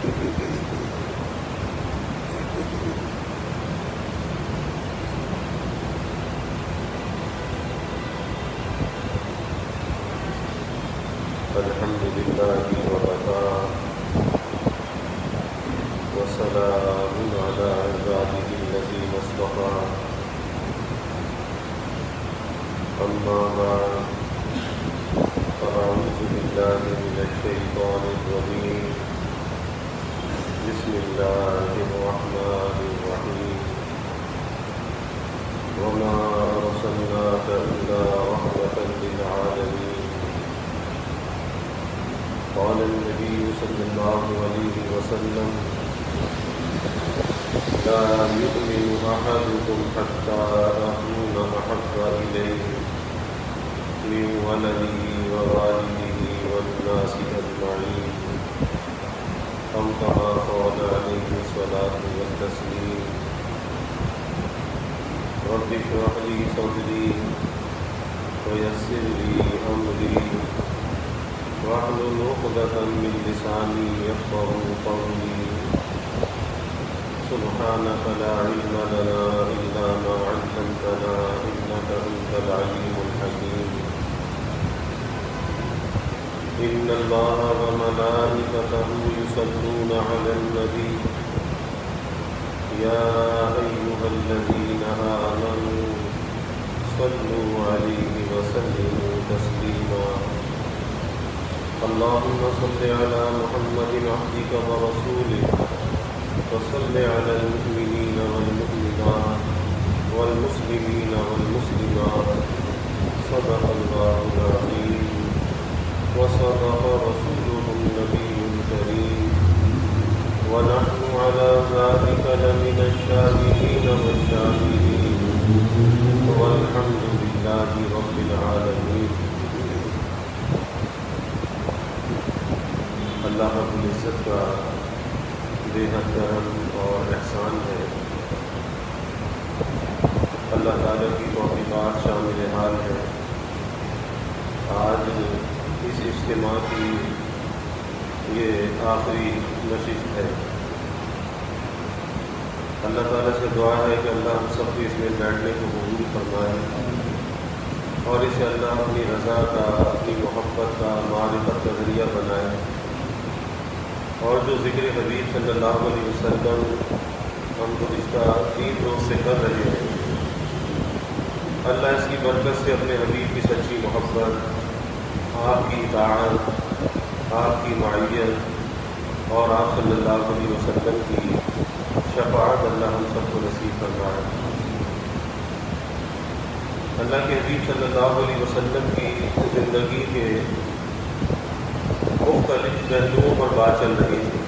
الحمد لله وكفى وسلام على عباده الذين اصطفى أما بعد فأعوذ بالله من الشيطان الرجيم بسم الله الرحمن الرحيم وما أرسلناك إلا رحمة للعالمين قال النبي صلى الله عليه وسلم لا يؤمن أحدكم حتى أكون أحب إليه من ولده ووالده والناس أجمعين أو كما قال عليه الصلاة والتسليم رب اشرح لي صدري ويسر لي أمري واحلل عقدة من لساني يفقهوا قولي سبحانك لا علم لنا إلا ما علمتنا إنك أنت العليم الحكيم إن الله وملائكته يصلون على النبي يا أيها الذين آمنوا صلوا عليه وسلموا تسليما اللهم صل على محمد عبدك ورسولك وصل على المؤمنين والمؤمنات والمسلمين والمسلمات صدق الله العظيم وصدق رسوله النبي الكريم ونحن على ذلك لمن الشاهدين والشاهدين والحمد لله رب العالمين. اللہ رب العزت کا بے حد کرم اور احسان ہے. اللہ تعالیٰ کی توفیقات شامل حال ہے. آج اس اجتماع کی یہ آخری نشست ہے. اللہ تعالیٰ سے دعا ہے کہ اللہ ہم سب کو اس میں بیٹھنے کو قبول فرمائے اور اسے اللہ اپنی رضا کا، اپنی محبت کا، معرفت کا ذریعہ بنائے. اور جو ذکر حبیب صلی اللہ علیہ وسلم ہم گزشتہ 3 روز سے کر رہے ہیں، اللہ اس کی برکت سے اپنے حبیب کی سچی محبت، آپ کی اطاعت، آپ کی معیت اور آپ صلی اللہ علیہ وسلم کی شفاعت اللہ ہم سب کو نصیب فرمائے. اللہ کے حبیب صلی اللہ علیہ وسلم کی زندگی کے مختلف پہلوؤں پر بات چل رہی تھی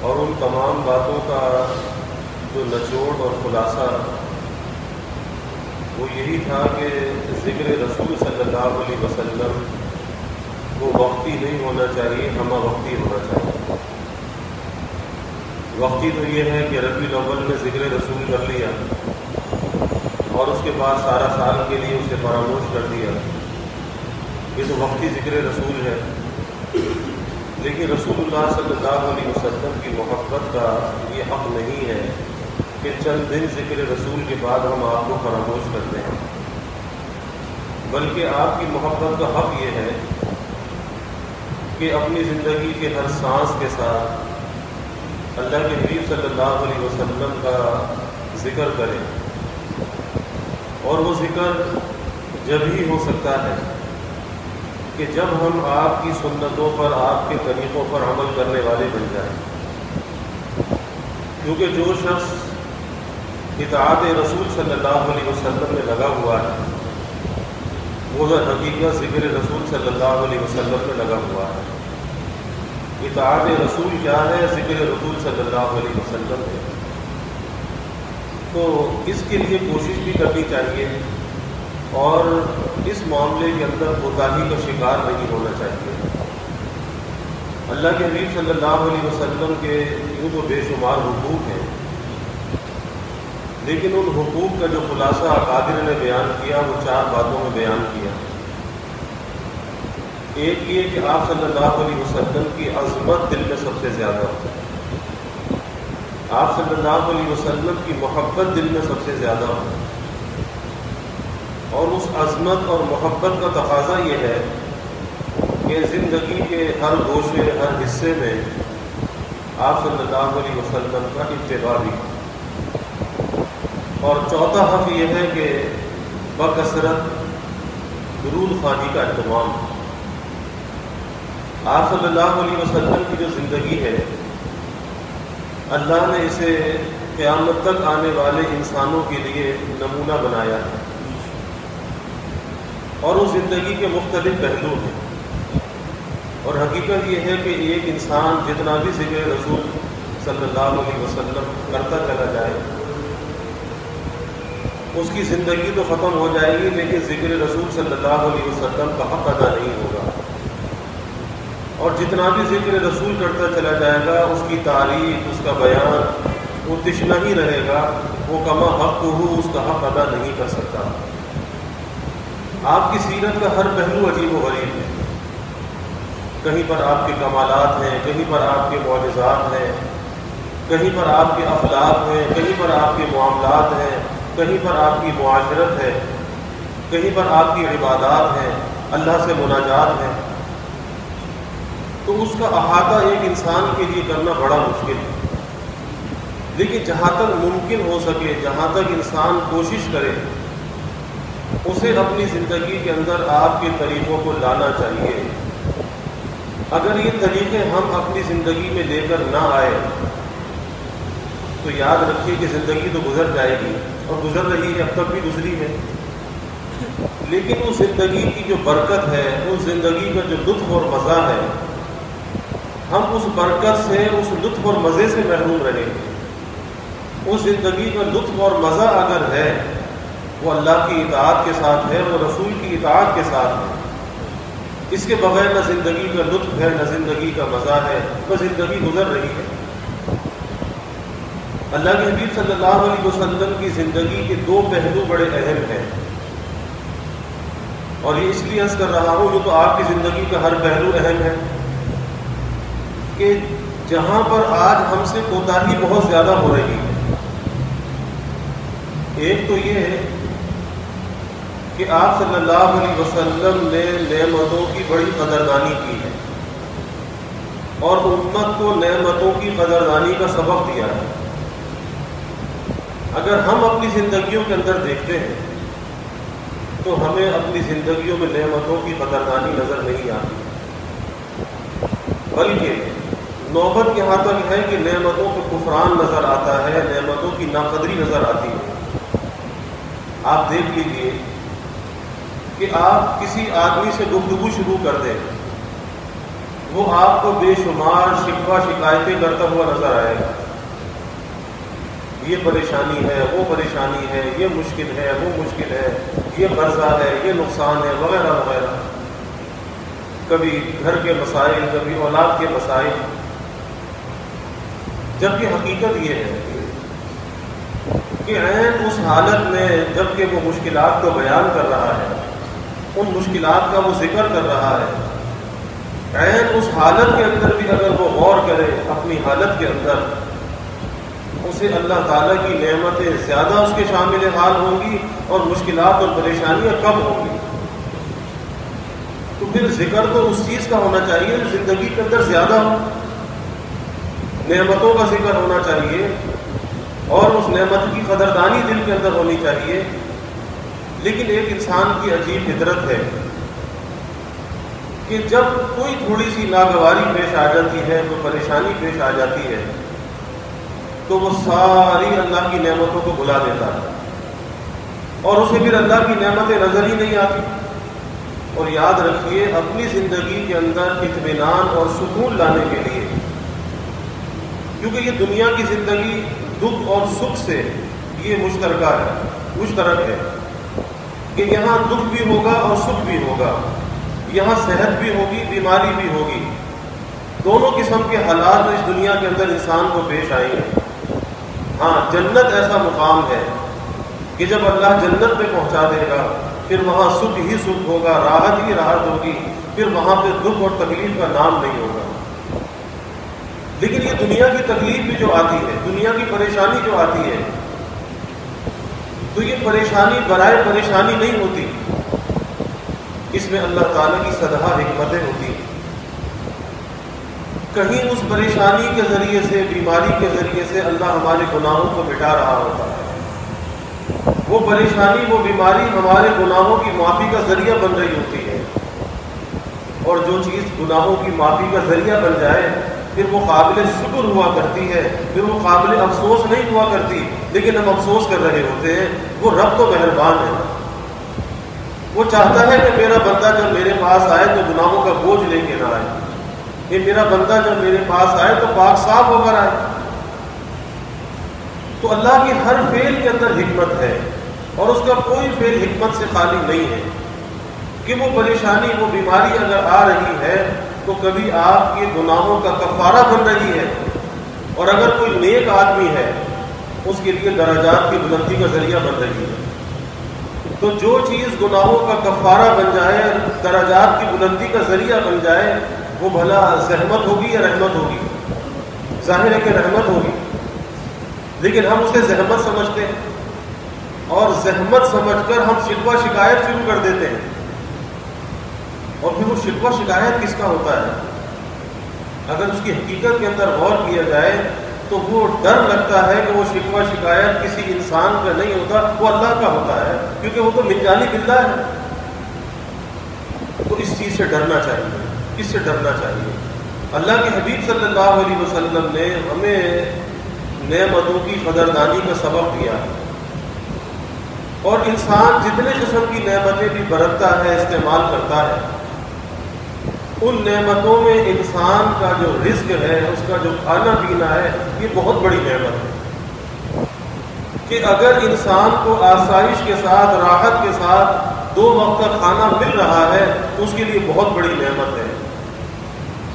اور ان تمام باتوں کا جو نچوڑ اور خلاصہ وہ یہی تھا کہ ذکر رسول صلی اللہ علیہ وسلم وہ وقتی نہیں ہونا چاہیے، ہمہ وقتی ہونا چاہیے. وقتی تو یہ ہے کہ ربیع الاول میں ذکر رسول کر لیا اور اس کے بعد سارا سال کے لیے اسے فراموش کر دیا، یہ تو وقتی ذکر رسول ہے. لیکن رسول اللہ صلی اللہ علیہ وسلم کی محبت کا یہ حق نہیں ہے کہ چند دن ذکر رسول کے بعد ہم آپ کو فراموش کرتے ہیں، بلکہ آپ کی محبت کا حق یہ ہے کہ اپنی زندگی کے ہر سانس کے ساتھ اللہ کے حبیب صلی اللہ علیہ وسلم کا ذکر کریں. اور وہ ذکر جب ہی ہو سکتا ہے کہ جب ہم آپ کی سنتوں پر، آپ کے طریقوں پر عمل کرنے والے بن جائیں. کیونکہ جو شخص اطاعت رسول صلی اللہ علیہ وسلم میں لگا ہوا ہے وہ حقیقت ذکر رسول صلی اللہ علیہ وسلم میں لگا ہوا ہے. اطاعت رسول کیا ہے؟ ذکر رسول صلی اللہ علیہ وسلم ہے. تو اس کے لیے کوشش بھی کرنی چاہیے اور اس معاملے کے اندر کوتاہی کا شکار نہیں ہونا چاہیے. اللہ کے حبیب صلی اللہ علیہ وسلم کے یوں تو بے شمار حقوق ہیں، لیکن ان حقوق کا جو خلاصہ اکابر نے بیان کیا وہ 4 باتوں میں بیان کیا. ایک یہ کہ آپ صلی اللہ علیہ وسلم کی عظمت دل میں سب سے زیادہ ہوتی ہے، آپ صلی اللہ علیہ وسلم کی محبت دل میں سب سے زیادہ ہوتی ہے، اور اس عظمت اور محبت کا تقاضا یہ ہے کہ زندگی کے ہر گوشے ہر حصے میں آپ صلی اللہ علیہ وسلم کا اتباع بھی، اور چوتھا حق یہ ہے کہ بکثرت درود خوانی کا اہتمام۔ آپ صلی اللہ علیہ وسلم کی جو زندگی ہے، اللہ نے اسے قیامت تک آنے والے انسانوں کے لیے نمونہ بنایا ہے، اور اس زندگی کے مختلف پہلو ہیں، اور حقیقت یہ ہے کہ ایک انسان جتنا بھی ذکر رسول صلی اللہ علیہ وسلم کرتا چلا جائے، اس کی زندگی تو ختم ہو جائے گی، لیکن ذکر رسول صلی اللہ علیہ وسلم کا حق ادا نہیں ہوگا، اور جتنا بھی ذکر رسول کرتا چلا جائے گا، اس کی تعریف، اس کا بیان وہ تشنہ ہی رہے گا، وہ کما حق ہو اس کا حق ادا نہیں کر سکتا۔ آپ کی سیرت کا ہر پہلو عجیب و غریب ہے، کہیں پر آپ کے کمالات ہیں، کہیں پر آپ کے معجزات ہیں، کہیں پر آپ کے اخلاق ہیں، کہیں پر آپ کے معاملات ہیں، کہیں پر آپ کی معاشرت ہے، کہیں پر آپ کی عبادات ہیں، اللہ سے مناجات ہیں، تو اس کا احاطہ ایک انسان کے لیے کرنا بڑا مشکل ہے، لیکن جہاں تک ممکن ہو سکے، جہاں تک انسان کوشش کرے، اسے اپنی زندگی کے اندر آپ کے طریقوں کو لانا چاہیے۔ اگر یہ طریقے ہم اپنی زندگی میں لے کر نہ آئے تو یاد رکھیے کہ زندگی تو گزر جائے گی، اور گزر رہی ہے، اب تک بھی گزری ہے، لیکن اس زندگی کی جو برکت ہے، اس زندگی کا جو لطف اور مزہ ہے، ہم اس برکت سے، اس لطف اور مزے سے محروم رہیں گے۔ اس زندگی کا لطف اور مزہ اگر ہے، وہ اللہ کی اطاعت کے ساتھ ہے، وہ رسول کی اطاعت کے ساتھ ہے، اس کے بغیر نہ زندگی کا لطف ہے، نہ زندگی کا مزہ ہے، نہ زندگی گزر رہی ہے۔ اللہ کے حبیب صلی اللہ علیہ وسلم کی زندگی کے دو پہلو بڑے اہم ہیں، اور یہ اس لیے عرض کر رہا ہوں، یہ تو آپ کی زندگی کا ہر پہلو اہم ہے، کہ جہاں پر آج ہم سے کوتاہی بہت زیادہ ہو رہی ہے، ایک تو یہ ہے کہ آپ صلی اللہ علیہ وسلم نے نعمتوں کی بڑی قدردانی کی ہے، اور امت کو نعمتوں کی قدردانی کا سبق دیا ہے۔ اگر ہم اپنی زندگیوں کے اندر دیکھتے ہیں تو ہمیں اپنی زندگیوں میں نعمتوں کی قدردانی نظر نہیں آتی، بلکہ نوبت یہاں تک ہے کہ نعمتوں کو کفران نظر آتا ہے، نعمتوں کی ناقدری نظر آتی ہے۔ آپ دیکھ لیجئے کہ آپ کسی آدمی سے گفتگو شروع کر دیں، وہ آپ کو بے شمار شکوہ شکایتیں کرتا ہوا نظر آئے گا، یہ پریشانی ہے، وہ پریشانی ہے، یہ مشکل ہے، وہ مشکل ہے، یہ قرضہ ہے، یہ نقصان ہے، وغیرہ وغیرہ، کبھی گھر کے مسائل، کبھی اولاد کے مسائل، جبکہ حقیقت یہ ہے کہ عین اس حالت میں جبکہ وہ مشکلات کو بیان کر رہا ہے، ان مشکلات کا وہ ذکر کر رہا ہے، عین اس حالت کے اندر بھی اگر وہ غور کرے اپنی حالت کے اندر، اسے اللہ تعالیٰ کی نعمتیں زیادہ اس کے شامل حال ہوں گی، اور مشکلات اور پریشانیاں کم ہوں گی۔ تو پھر ذکر تو اس چیز کا ہونا چاہیے جو زندگی کے اندر زیادہ ہو، نعمتوں کا ذکر ہونا چاہیے، اور اس نعمت کی قدردانی دل کے اندر ہونی چاہیے۔ لیکن ایک انسان کی عجیب فطرت ہے کہ جب کوئی تھوڑی سی ناگواری پیش آ جاتی ہے، کوئی پریشانی پیش آ جاتی ہے، تو وہ ساری اللہ کی نعمتوں کو بھلا دیتا ہے، اور اسے پھر اللہ کی نعمتیں نظر ہی نہیں آتی۔ اور یاد رکھیے، اپنی زندگی کے اندر اطمینان اور سکون لانے کے لیے، کیونکہ یہ دنیا کی زندگی دکھ اور سکھ سے یہ مشترک ہے کہ یہاں دکھ بھی ہوگا اور سکھ بھی ہوگا، یہاں صحت بھی ہوگی، بیماری بھی ہوگی، دونوں قسم کے حالات اس دنیا کے اندر انسان کو پیش آئیں گے۔ ہاں، جنت ایسا مقام ہے کہ جب اللہ جنت میں پہنچا دے گا پھر وہاں سکھ ہی سکھ ہوگا، راحت ہی راحت ہوگی، پھر وہاں پہ دکھ اور تکلیف کا نام نہیں ہوگا۔ لیکن یہ دنیا کی تکلیف بھی جو آتی ہے، دنیا کی پریشانی جو آتی ہے، تو یہ پریشانی برائے پریشانی نہیں ہوتی، اس میں اللہ تعالیٰ کی سدھا حکمتیں ہوتی ہیں۔ کہیں اس پریشانی کے ذریعے سے، بیماری کے ذریعے سے اللہ ہمارے گناہوں کو مٹا رہا ہوتا ہے، وہ پریشانی، وہ بیماری ہمارے گناہوں کی معافی کا ذریعہ بن رہی ہوتی ہے، اور جو چیز گناہوں کی معافی کا ذریعہ بن جائے پھر وہ قابل شکر ہوا کرتی ہے، پھر وہ قابل افسوس نہیں ہوا کرتی، لیکن ہم افسوس کر رہے ہوتے ہیں۔ وہ رب تو مہربان ہے، وہ چاہتا ہے کہ میرا بندہ جب میرے پاس آئے تو گناہوں کا بوجھ لے کے نہ آئے، کہ میرا بندہ جب میرے پاس آئے تو پاک صاف ہو کر آئے۔ تو اللہ کی ہر فعل کے اندر حکمت ہے، اور اس کا کوئی فعل حکمت سے خالی نہیں ہے، کہ وہ پریشانی، وہ بیماری اگر آ رہی ہے تو کبھی آپ کے گناہوں کا کفارہ بن رہی ہے، اور اگر کوئی نیک آدمی ہے اس کے لیے درجات کی بلندی کا ذریعہ بن رہی ہے۔ تو جو چیز گناہوں کا کفارہ بن جائے، درجات کی بلندی کا ذریعہ بن جائے، وہ بھلا زحمت ہوگی یا رحمت ہوگی؟ ظاہر ہے کہ رحمت ہوگی، لیکن ہم اسے زحمت سمجھتے ہیں، اور زحمت سمجھ کر ہم شکوہ شکایت شروع کر دیتے ہیں، اور پھر وہ شکوہ شکایت کس کا ہوتا ہے؟ اگر اس کی حقیقت کے اندر غور کیا جائے تو وہ ڈر لگتا ہے کہ وہ شکوہ شکایت کسی انسان کا نہیں ہوتا، وہ اللہ کا ہوتا ہے، کیونکہ وہ تو من جانب اللہ ہے۔ تو اس چیز سے ڈرنا چاہیے، اس سے ڈرنا چاہیے۔ اللہ کے حبیب صلی اللہ علیہ وسلم نے ہمیں نعمتوں کی قدردانی کا سبق دیا، اور انسان جتنے قسم کی نعمتیں بھی برتتا ہے، استعمال کرتا ہے، ان نعمتوں میں انسان کا جو رزق ہے، اس کا جو کھانا پینا ہے، یہ بہت بڑی نعمت ہے، کہ اگر انسان کو آسائش کے ساتھ، راحت کے ساتھ 2 وقت کا کھانا مل رہا ہے تو اس کے لیے بہت بڑی نعمت ہے،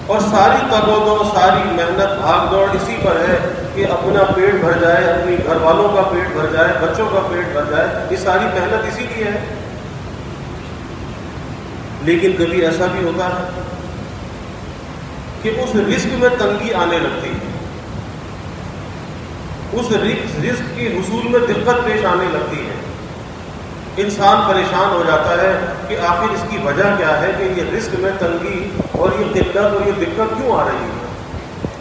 اور ساری تگ و دو، ساری محنت، بھاگ دوڑ اسی پر ہے کہ اپنا پیٹ بھر جائے، اپنی گھر والوں کا پیٹ بھر جائے، بچوں کا پیٹ بھر جائے، یہ ساری محنت اسی لیے ہے۔ لیکن کبھی ایسا بھی ہوتا ہے کہ اس رزق میں تنگی آنے لگتی ہے، اس رزق کی حصول میں دقت پیش آنے لگتی ہے، انسان پریشان ہو جاتا ہے کہ آخر اس کی وجہ کیا ہے، کہ یہ رزق میں تنگی اور یہ قلت اور یہ دقت کیوں آ رہی ہے،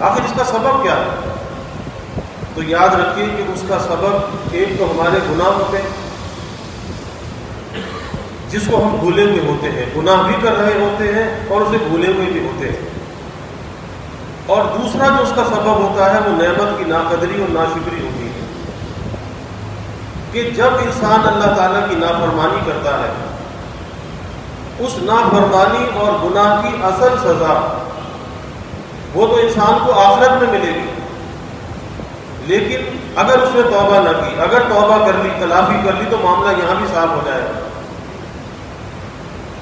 آخر اس کا سبب کیا ہے؟ تو یاد رکھیے کہ اس کا سبب ایک تو ہمارے گناہ ہوتے ہیں، جس کو ہم بھولے ہوئے ہوتے ہیں، گناہ بھی کر رہے ہوتے ہیں اور اسے بھولے ہوئے بھی ہوتے ہیں، اور دوسرا جو اس کا سبب ہوتا ہے وہ نعمت کی ناقدری اور ناشکری ہوتی ہے، کہ جب انسان اللہ تعالیٰ کی نافرمانی کرتا ہے، اس نافرمانی اور گناہ کی اصل سزا وہ تو انسان کو آخرت میں ملے گی، لیکن اگر اس نے توبہ نہ کی، اگر توبہ کر لی، تلافی کر لی، تو معاملہ یہاں بھی صاف ہو جائے گا،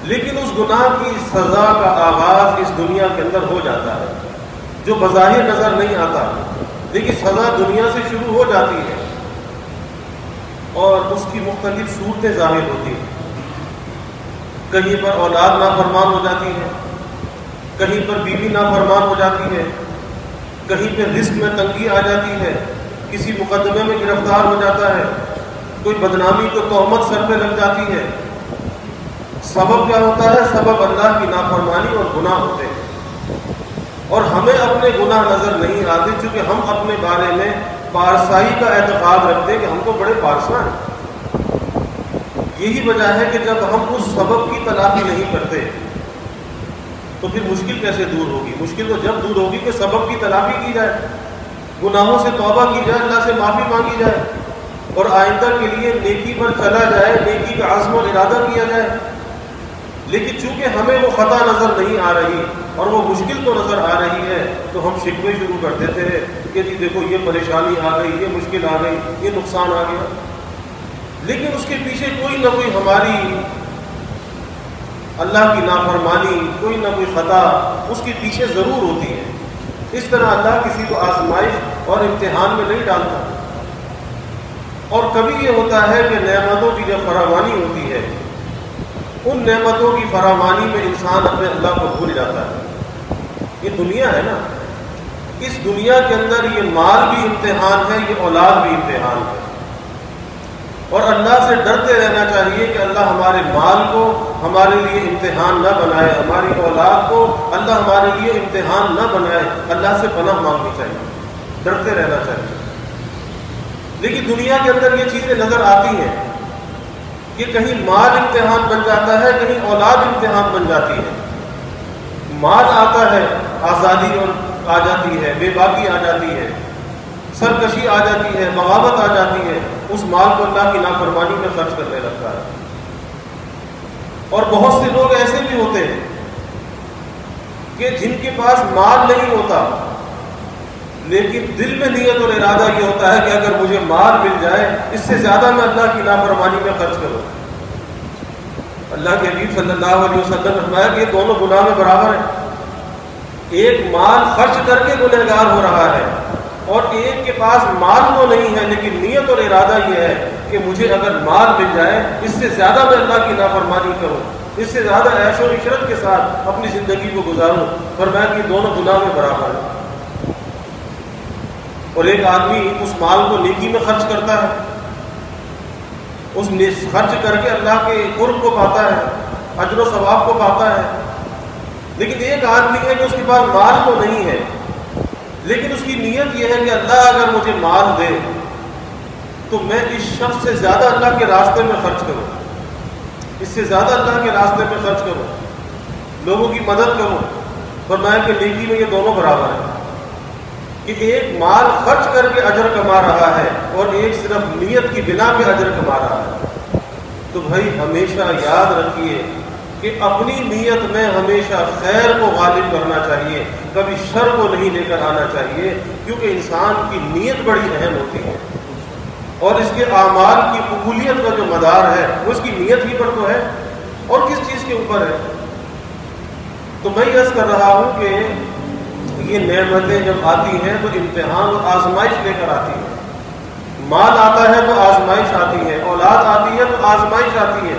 لیکن اس گناہ کی سزا کا آغاز اس دنیا کے اندر ہو جاتا ہے، جو بظاہر نظر نہیں آتا، لیکن سزا دنیا سے شروع ہو جاتی ہے، اور اس کی مختلف صورتیں ظاہر ہوتی ہیں۔ کہیں پر اولاد نافرمان ہو جاتی ہے، کہیں پر بیوی نافرمان ہو جاتی ہے، کہیں پہ رزق میں تنگی آ جاتی ہے، کسی مقدمے میں گرفتار ہو جاتا ہے، کوئی بدنامی کو تہمت سر پہ لگ جاتی ہے۔ سبب کیا ہوتا ہے؟ سبب اللہ کی نافرمانی اور گناہ ہوتے ہیں، اور ہمیں اپنے گناہ نظر نہیں آتے، چونکہ ہم اپنے بارے میں پارسائی کا اعتقاد رکھتے ہیں کہ ہم تو بڑے پارسا ہیں۔ یہی وجہ ہے کہ جب ہم اس سبب کی تلافی نہیں کرتے تو پھر مشکل کیسے دور ہوگی؟ مشکل تو جب دور ہوگی کہ سبب کی تلافی کی جائے، گناہوں سے توبہ کی جائے، اللہ سے معافی مانگی جائے، اور آئندہ کے لیے نیکی پر چلا جائے، نیکی کا عزم اور ارادہ کیا جائے۔ لیکن چونکہ ہمیں وہ خطا نظر نہیں آ رہی اور وہ مشکل تو نظر آ رہی ہے، تو ہم شکوے شروع کر دیتے ہیں کہ جی دیکھو یہ پریشانی آ گئی، یہ مشکل آ گئی، یہ نقصان آ گیا، لیکن اس کے پیچھے کوئی نہ کوئی ہماری اللہ کی نافرمانی، کوئی نہ کوئی خطا اس کے پیچھے ضرور ہوتی ہے۔ اس طرح اللہ کسی کو آزمائش اور امتحان میں نہیں ڈالتا، اور کبھی یہ ہوتا ہے کہ نعمتوں کی جب فراوانی ہوتی ہے ان نعمتوں کی فراوانی میں انسان اپنے اللہ کو بھول جاتا ہے۔ یہ دنیا ہے نا، اس دنیا کے اندر یہ مال بھی امتحان ہے، یہ اولاد بھی امتحان ہے، اور اللہ سے ڈرتے رہنا چاہیے کہ اللہ ہمارے مال کو ہمارے لیے امتحان نہ بنائے، ہماری اولاد کو اللہ ہمارے لیے امتحان نہ بنائے۔ اللہ سے پناہ مانگنی چاہیے، ڈرتے رہنا چاہیے۔ لیکن دنیا کے اندر یہ چیزیں نظر آتی ہیں کہ کہیں مال امتحان بن جاتا ہے، کہیں اولاد امتحان بن جاتی ہے۔ مال آتا ہے، آزادی اور آ جاتی ہے، بے باکی آ جاتی ہے، سرکشی آ جاتی ہے، بغاوت آ جاتی ہے، اس مال کو اللہ کی نافرمانی میں خرچ کرنے لگتا ہے۔ اور بہت سے لوگ ایسے بھی ہوتے ہیں کہ جن کے پاس مال نہیں ہوتا، لیکن دل میں نیت اور ارادہ یہ ہوتا ہے کہ اگر مجھے مال مل جائے اس سے زیادہ میں اللہ کی نافرمانی میں خرچ کروں۔ اللہ کے حبیب صلی اللہ علیہ وسلم نے فرمایا کہ یہ دونوں گناہ میں برابر ہیں۔ ایک مال خرچ کر کے گنہگار ہو رہا ہے، اور ایک کے پاس مال تو نہیں ہے لیکن نیت اور ارادہ یہ ہے کہ مجھے اگر مال مل جائے اس سے زیادہ میں اللہ کی نافرمانی کروں، اس سے زیادہ عیش و عشرت کے ساتھ اپنی زندگی کو گزاروں۔ فرمایا کہ یہ دونوں گناہ میں برابر ہیں۔ اور ایک آدمی اس مال کو نیکی میں خرچ کرتا ہے، اس خرچ کر کے اللہ کے قرب کو پاتا ہے، اجر و ثواب کو پاتا ہے۔ لیکن ایک آدمی ہے کہ اس کے پاس مال تو نہیں ہے، لیکن اس کی نیت یہ ہے کہ اللہ اگر مجھے مال دے تو میں اس شخص سے زیادہ اللہ کے راستے میں خرچ کروں، اس سے زیادہ اللہ کے راستے میں خرچ کروں، لوگوں کی مدد کروں۔ فرمایا کہ نیکی میں یہ دونوں برابر ہیں، کہ ایک مال خرچ کر کے اجر کما رہا ہے اور ایک صرف نیت کی بنا پہ اجر کما رہا ہے۔ تو بھائی ہمیشہ یاد رکھیے کہ اپنی نیت میں ہمیشہ خیر کو غالب کرنا چاہیے، کبھی شر کو نہیں لے کر آنا چاہیے، کیونکہ انسان کی نیت بڑی اہم ہوتی ہے، اور اس کے اعمال کی قبولیت کا جو مدار ہے وہ اس کی نیت ہی پر تو ہے، اور کس چیز کے اوپر ہے۔ تو میں عرض کر رہا ہوں کہ یہ نعمتیں جب آتی ہیں تو امتحان اور آزمائش لے کر آتی ہے۔ مال آتا ہے تو آزمائش آتی ہے، اولاد آتی ہے تو آزمائش آتی ہے۔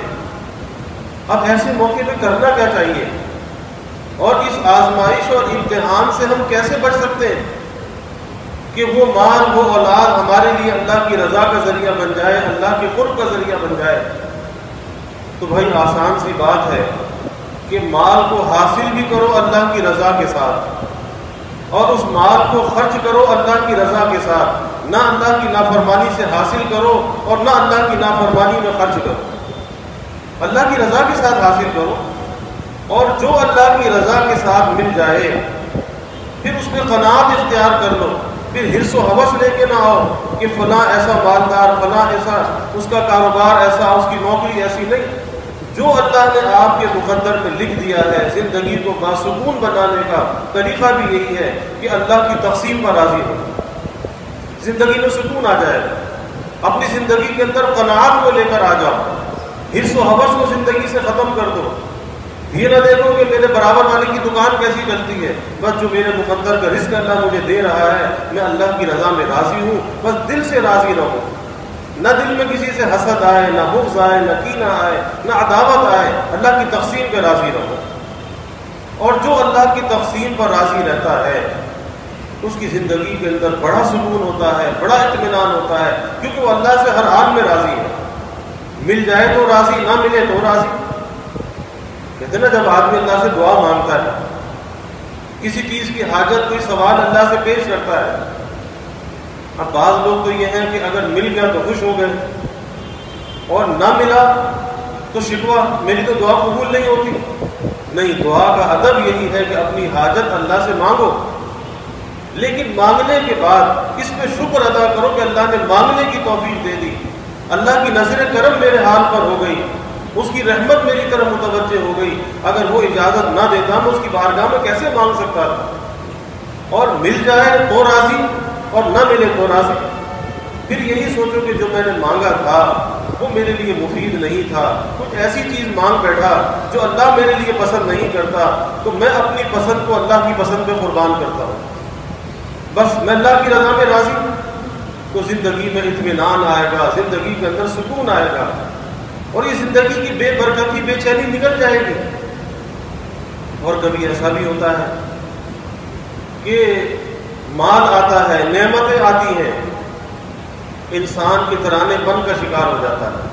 اب ایسے موقع پہ کرنا کیا چاہیے، اور اس آزمائش اور امتحان سے ہم کیسے بچ سکتے ہیں کہ وہ مال وہ اولاد ہمارے لیے اللہ کی رضا کا ذریعہ بن جائے، اللہ کے قرب کا ذریعہ بن جائے؟ تو بھائی آسان سی بات ہے کہ مال کو حاصل بھی کرو اللہ کی رضا کے ساتھ، اور اس مال کو خرچ کرو اللہ کی رضا کے ساتھ، نہ اللہ کی نافرمانی سے حاصل کرو اور نہ اللہ کی نافرمانی میں خرچ کرو، اللہ کی رضا کے ساتھ حاصل کرو، اور جو اللہ کی رضا کے ساتھ مل جائے پھر اس میں قناعت اختیار کر لو، پھر حرص و ہوس لے کے نہ آؤ کہ فلاں ایسا مالدار، فلاں ایسا، اس کا کاروبار ایسا، اس کی نوکری ایسی۔ نہیں، جو اللہ نے آپ کے مقدر میں لکھ دیا ہے، زندگی کو باسکون بنانے کا طریقہ بھی یہی ہے کہ اللہ کی تقسیم پر راضی ہو، زندگی میں سکون آ جائے، اپنی زندگی کے اندر قناعت کو لے کر آ جاؤ، حرص و ہوس کو زندگی سے ختم کر دو۔ یہ نہ دیکھو کہ میرے برابر والے کی دکان کیسی چلتی ہے، بس جو میرے مقدر کا رزق اللہ مجھے دے رہا ہے میں اللہ کی رضا میں راضی ہوں، بس دل سے راضی رہو، نہ دل میں کسی سے حسد آئے، نہ بغض آئے، نہ کینہ آئے، نہ عداوت آئے، اللہ کی تقسیم پہ راضی رہو۔ اور جو اللہ کی تقسیم پر راضی رہتا ہے اس کی زندگی کے اندر بڑا سکون ہوتا ہے، بڑا اطمینان ہوتا ہے، کیونکہ وہ اللہ سے ہر حال میں راضی ہے، مل جائے تو راضی، نہ ملے تو راضی۔ کہتے ہیں نا جب آدمی اللہ سے دعا مانگتا ہے، کسی چیز کی حاجت، کوئی سوال اللہ سے پیش کرتا ہے، اب بعض لوگ تو یہ ہیں کہ اگر مل گیا تو خوش ہو گئے اور نہ ملا تو شکوہ، میری تو دعا قبول نہیں ہوتی۔ نہیں، دعا کا ادب یہی ہے کہ اپنی حاجت اللہ سے مانگو، لیکن مانگنے کے بعد اس پہ شکر ادا کرو کہ اللہ نے مانگنے کی توفیق دے دی، اللہ کی نظر کرم میرے حال پر ہو گئی، اس کی رحمت میری طرف متوجہ ہو گئی، اگر وہ اجازت نہ دیتا میں اس کی بارگاہ میں کیسے مانگ سکتا تھا۔ اور مل جائے تو راضی اور نہ ملے تو راضی۔ پھر یہی سوچو کہ جو میں نے مانگا تھا وہ میرے لیے مفید نہیں تھا، کچھ ایسی چیز مانگ بیٹھا جو اللہ میرے لیے پسند نہیں کرتا، تو میں اپنی پسند کو اللہ کی پسند پہ قربان کرتا ہوں، بس میں اللہ کی رضا میں راضی ہوں، تو زندگی میں اطمینان آئے گا، زندگی کے اندر سکون آئے گا۔ اور یہ زندگی کی بے برکتی بے چینی نکل جائے گی۔ اور کبھی ایسا بھی ہوتا ہے کہ مال آتا ہے، نعمتیں آتی ہیں، انسان کے ترانے پن کا شکار ہو جاتا ہے۔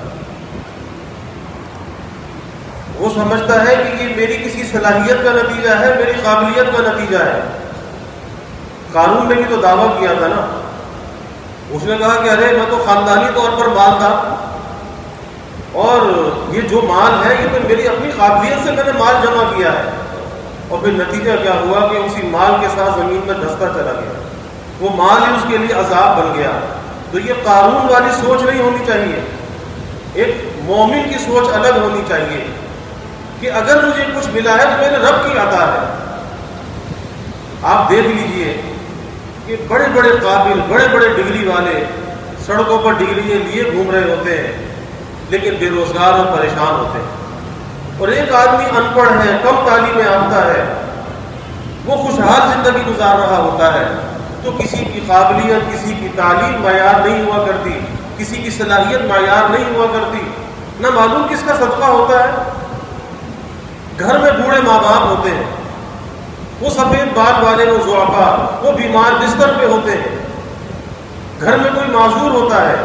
وہ سمجھتا ہے کہ یہ میری کسی صلاحیت کا نتیجہ ہے، میری قابلیت کا نتیجہ ہے۔ قارون نے بھی تو دعویٰ کیا تھا نا، اس نے کہا کہ ارے میں تو خاندانی طور پر مالدار، اور یہ جو مال ہے یہ تو میری اپنی قابلیت سے میں نے مال جمع کیا ہے۔ اور پھر نتیجہ کیا ہوا کہ اسی مال کے ساتھ زمین میں دھستا چلا گیا، وہ مال ہی اس کے لیے عذاب بن گیا۔ تو یہ قارون والی سوچ نہیں ہونی چاہیے، ایک مومن کی سوچ الگ ہونی چاہیے کہ اگر مجھے کچھ ملا ہے تو میرے رب کی عطا ہے۔ آپ دیکھ لیجئے کہ بڑے بڑے قابل، بڑے بڑے ڈگری والے سڑکوں پر ڈگریاں لیے گھوم رہے ہوتے ہیں، لیکن بے روزگار اور پریشان ہوتے ہیں۔ اور ایک آدمی ان پڑھ ہے، کم تعلیم یافتہ ہے، وہ خوشحال زندگی گزار رہا ہوتا ہے، تو کسی کی قابلیت، کسی کی تعلیم معیار نہیں ہوا کرتی، کسی کی صلاحیت معیار نہیں ہوا کرتی، نہ معلوم کس کا صدقہ ہوتا ہے۔ گھر میں بوڑھے ماں باپ ہوتے ہیں، وہ سفید بال والے، وہ ضعفاء، وہ بیمار بستر پہ ہوتے ہیں، گھر میں کوئی معذور ہوتا ہے،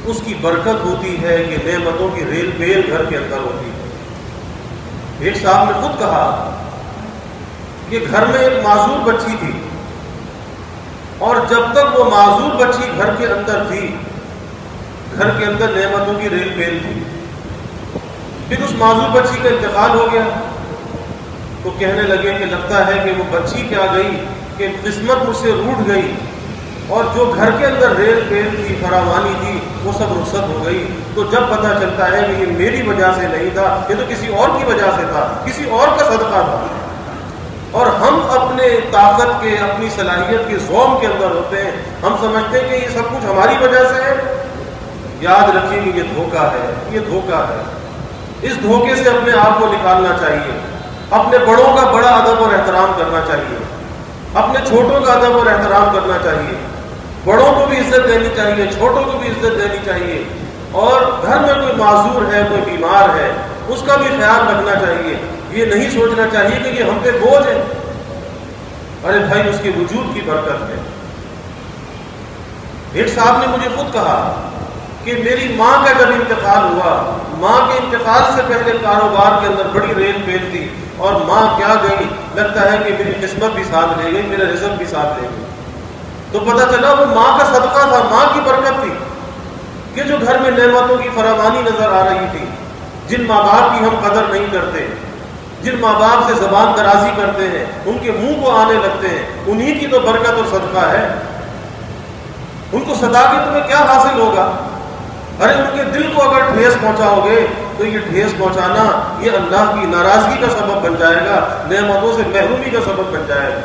اس کی برکت ہوتی ہے کہ نعمتوں کی ریل پیل گھر کے اندر ہوتی ہے۔ ایک صاحب نے خود کہا کہ گھر میں ایک معذور بچی تھی، اور جب تک وہ معذور بچی گھر کے اندر تھی، گھر کے اندر نعمتوں کی ریل پیل تھی۔ پھر اس معذور بچی کا انتقال ہو گیا تو کہنے لگے کہ لگتا ہے کہ وہ بچی کیا گئی کہ قسمت مجھ سے روٹ گئی، اور جو گھر کے اندر ریل پیل تھی، فراوانی تھی، وہ سب رخصت ہو گئی۔ تو جب پتہ چلتا ہے کہ یہ میری وجہ سے نہیں تھا، یہ تو کسی اور کی وجہ سے تھا، کسی اور کا صدقہ تھا۔ اور ہم اپنے طاقت کے، اپنی صلاحیت کے زوم کے اندر ہوتے ہیں، ہم سمجھتے ہیں کہ یہ سب کچھ ہماری وجہ سے ہے۔ یاد رکھیے کہ یہ دھوکہ ہے، یہ دھوکہ ہے۔ اس دھوکے سے اپنے آپ کو نکالنا چاہیے، اپنے بڑوں کا بڑا ادب اور احترام کرنا چاہیے، اپنے چھوٹوں کا ادب اور احترام کرنا چاہیے، بڑوں کو بھی عزت دینی چاہیے، چھوٹوں کو بھی عزت دینی چاہیے، اور گھر میں کوئی معذور ہے، کوئی بیمار ہے، اس کا بھی خیال رکھنا چاہیے۔ یہ نہیں سوچنا چاہیے کہ یہ ہم پہ بوجھ ہے، ارے بھائی اس کے وجود کی برکت ہے۔ ایک صاحب نے مجھے خود کہا کہ میری ماں کا جب انتقال ہوا، ماں کے انتقال سے پہلے کاروبار کے اندر بڑی ریل پیل تھی، اور ماں کیا گئی، لگتا ہے کہ میری قسمت بھی ساتھ لے گئی، میرا رزق بھی ساتھ لے گئی۔ تو پتہ چلا وہ ماں کا صدقہ تھا، ماں کی برکت تھی کہ جو گھر میں نعمتوں کی فراوانی نظر آ رہی تھی۔ جن ماں باپ کی ہم قدر نہیں کرتے، جن ماں باپ سے زبان درازی کرتے ہیں، ان کے منہ کو آنے لگتے ہیں، انہی کی تو برکت اور صدقہ ہے۔ ان کو ستا کے تمہیں کیا حاصل ہوگا؟ ارے ان کے دل کو اگر ٹھیس پہنچاؤ گے تو یہ ٹھیس پہنچانا یہ اللہ کی ناراضگی کا سبب بن جائے گا، نعمتوں سے محرومی کا سبب بن جائے گا۔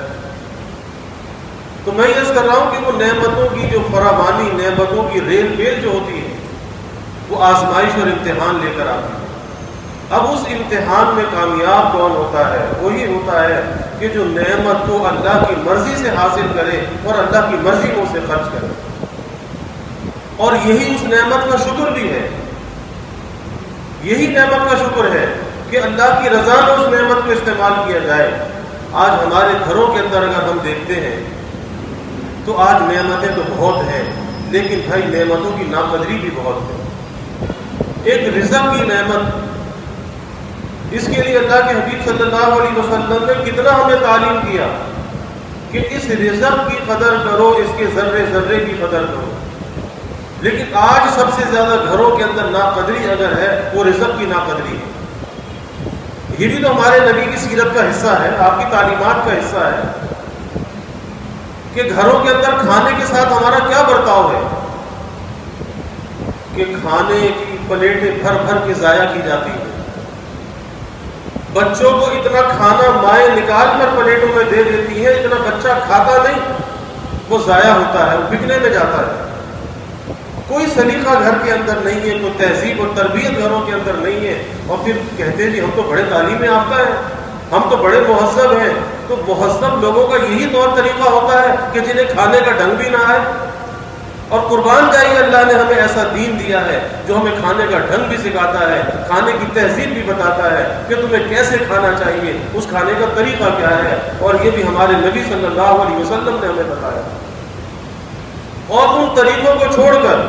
تو میں یہ کر رہا ہوں کہ وہ نعمتوں کی جو فراوانی، نعمتوں کی ریل پیل جو ہوتی ہے، وہ آزمائش اور امتحان لے کر آتی ہے۔ اب اس امتحان میں کامیاب کون ہوتا ہے؟ وہی ہوتا ہے کہ جو نعمت کو اللہ کی مرضی سے حاصل کرے اور اللہ کی مرضی میں اسے خرچ کرے، اور یہی اس نعمت کا شکر بھی ہے۔ یہی نعمت کا شکر ہے کہ اللہ کی رضا میں اس نعمت کو استعمال کیا جائے۔ آج ہمارے گھروں کے اندر اگر ہم دیکھتے ہیں تو آج نعمتیں تو بہت ہیں، لیکن بھائی نعمتوں کی ناقدری بھی بہت ہے۔ ایک رزق کی نعمت، اس کے لیے اللہ کے حبیب صلی اللہ علیہ وسلم نے کتنا ہمیں تعلیم کیا کہ اس رزق کی قدر کرو، اس کے ذرے ذرے کی قدر کرو۔ لیکن آج سب سے زیادہ گھروں کے اندر ناقدری اگر ہے وہ رزق کی ناقدری ہے۔ یہ بھی تو ہمارے نبی کی سیرت کا حصہ ہے، آپ کی تعلیمات کا حصہ ہے کہ گھروں کے اندر کھانے کے ساتھ ہمارا کیا برتاؤ ہے، کہ کھانے کی پلیٹیں بھر بھر کے ضائع کی جاتی ہیں۔ بچوں کو اتنا کھانا مائیں نکال کر پلیٹوں میں دے دیتی ہیں، اتنا بچہ کھاتا نہیں، وہ ضائع ہوتا ہے، وہ بکنے میں جاتا ہے۔ کوئی سلیقہ گھر کے اندر نہیں ہے، کوئی تہذیب اور تربیت گھروں کے اندر نہیں ہے، اور پھر کہتے ہیں جی ہم تو بڑے تعلیم یافتہ ہیں، ہم تو بڑے مہذب ہیں۔ تو مہذب لوگوں کا یہی طور طریقہ ہوتا ہے کہ جنہیں کھانے کا ڈھنگ بھی نہ آئے، اور قربان جائیے اللہ نے ہمیں ایسا دین دیا ہے جو ہمیں کھانے کا ڈھنگ بھی سکھاتا ہے، کھانے کی تہذیب بھی بتاتا ہے کہ تمہیں کیسے کھانا چاہیے، اس کھانے کا طریقہ کیا ہے، اور یہ بھی ہمارے نبی صلی اللہ علیہ وسلم نے ہمیں بتایا۔ اور ان طریقوں کو چھوڑ کر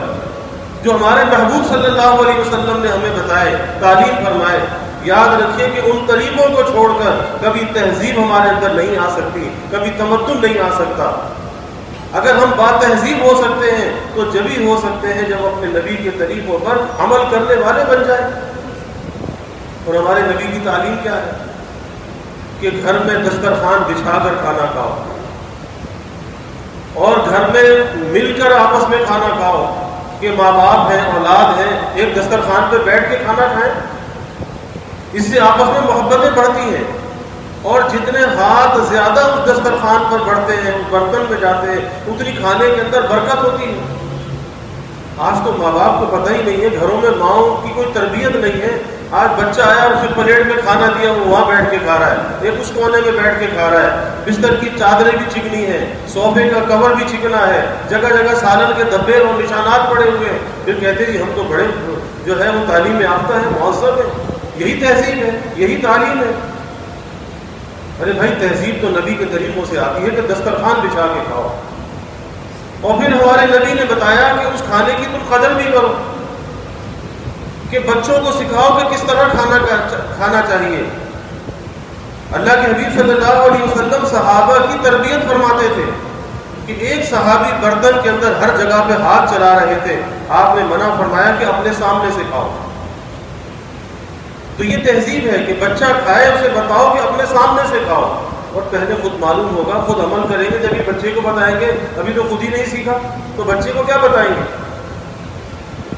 جو ہمارے محبوب صلی اللہ علیہ وسلم نے ہمیں بتائے، تعلیم فرمائے، یاد رکھیے کہ ان طریقوں کو چھوڑ کر کبھی تہذیب ہمارے اندر نہیں آ سکتی، کبھی تمدن نہیں آ سکتا۔ اگر ہم با تہذیب ہو سکتے ہیں تو جبھی ہو سکتے ہیں جب اپنے نبی کے طریقوں پر عمل کرنے والے بن جائیں۔ اور ہمارے نبی کی تعلیم کیا ہے کہ گھر میں دسترخوان بچھا کر کھانا کھاؤ، اور گھر میں مل کر آپس میں کھانا کھاؤ، کہ ماں باپ ہیں، اولاد ہیں، ایک دسترخوان پہ بیٹھ کے کھانا کھائیں، اس سے آپس میں محبتیں بڑھتی ہیں، اور جتنے ہاتھ زیادہ اس دسترخوان پر بڑھتے ہیں، اس برتن میں جاتے ہیں، اتنی کھانے کے اندر برکت ہوتی ہے۔ آج تو ماں باپ کو پتہ ہی نہیں ہے، گھروں میں ماؤں کی کوئی تربیت نہیں ہے۔ آج بچہ آیا، اسے پلیٹ میں کھانا دیا، وہ وہاں بیٹھ کے کھا رہا ہے، ایک اس کونے میں بیٹھ کے کھا رہا ہے، بستر کی چادریں بھی چکنی ہیں، صوفے کا کور بھی چکنا ہے، جگہ جگہ سالن کے دبے اور نشانات پڑے ہوئے ہیں، پھر کہتے جی ہم تو بڑے جو ہے وہ تعلیم یافتہ ہیں، مہذب ہیں۔ یہی تہذیب ہے، یہی تعلیم ہے۔ ارے بھائی، تہذیب تو نبی کے طریقوں سے آتی ہے کہ دسترخوان بچھا کے کھاؤ، اور پھر ہمارے نبی نے بتایا کہ اس کھانے کی تم قدر بھی کرو، کہ بچوں کو سکھاؤ کہ کس طرح کھانا چاہیے۔ اللہ کے حبیب صلی اللہ علیہ وسلم صحابہ کی تربیت فرماتے تھے کہ ایک صحابی برتن کے اندر ہر جگہ پہ ہاتھ چلا رہے تھے، آپ نے منع فرمایا کہ اپنے سامنے سے کھاؤ۔ تو یہ تہذیب ہے کہ بچہ کھائے اسے بتاؤ کہ اپنے سامنے سے کھاؤ، اور پہلے خود معلوم ہوگا، خود عمل کریں گے، جب یہ بچے کو بتائیں گے، ابھی تو خود ہی نہیں سیکھا تو بچے کو کیا بتائیں گے۔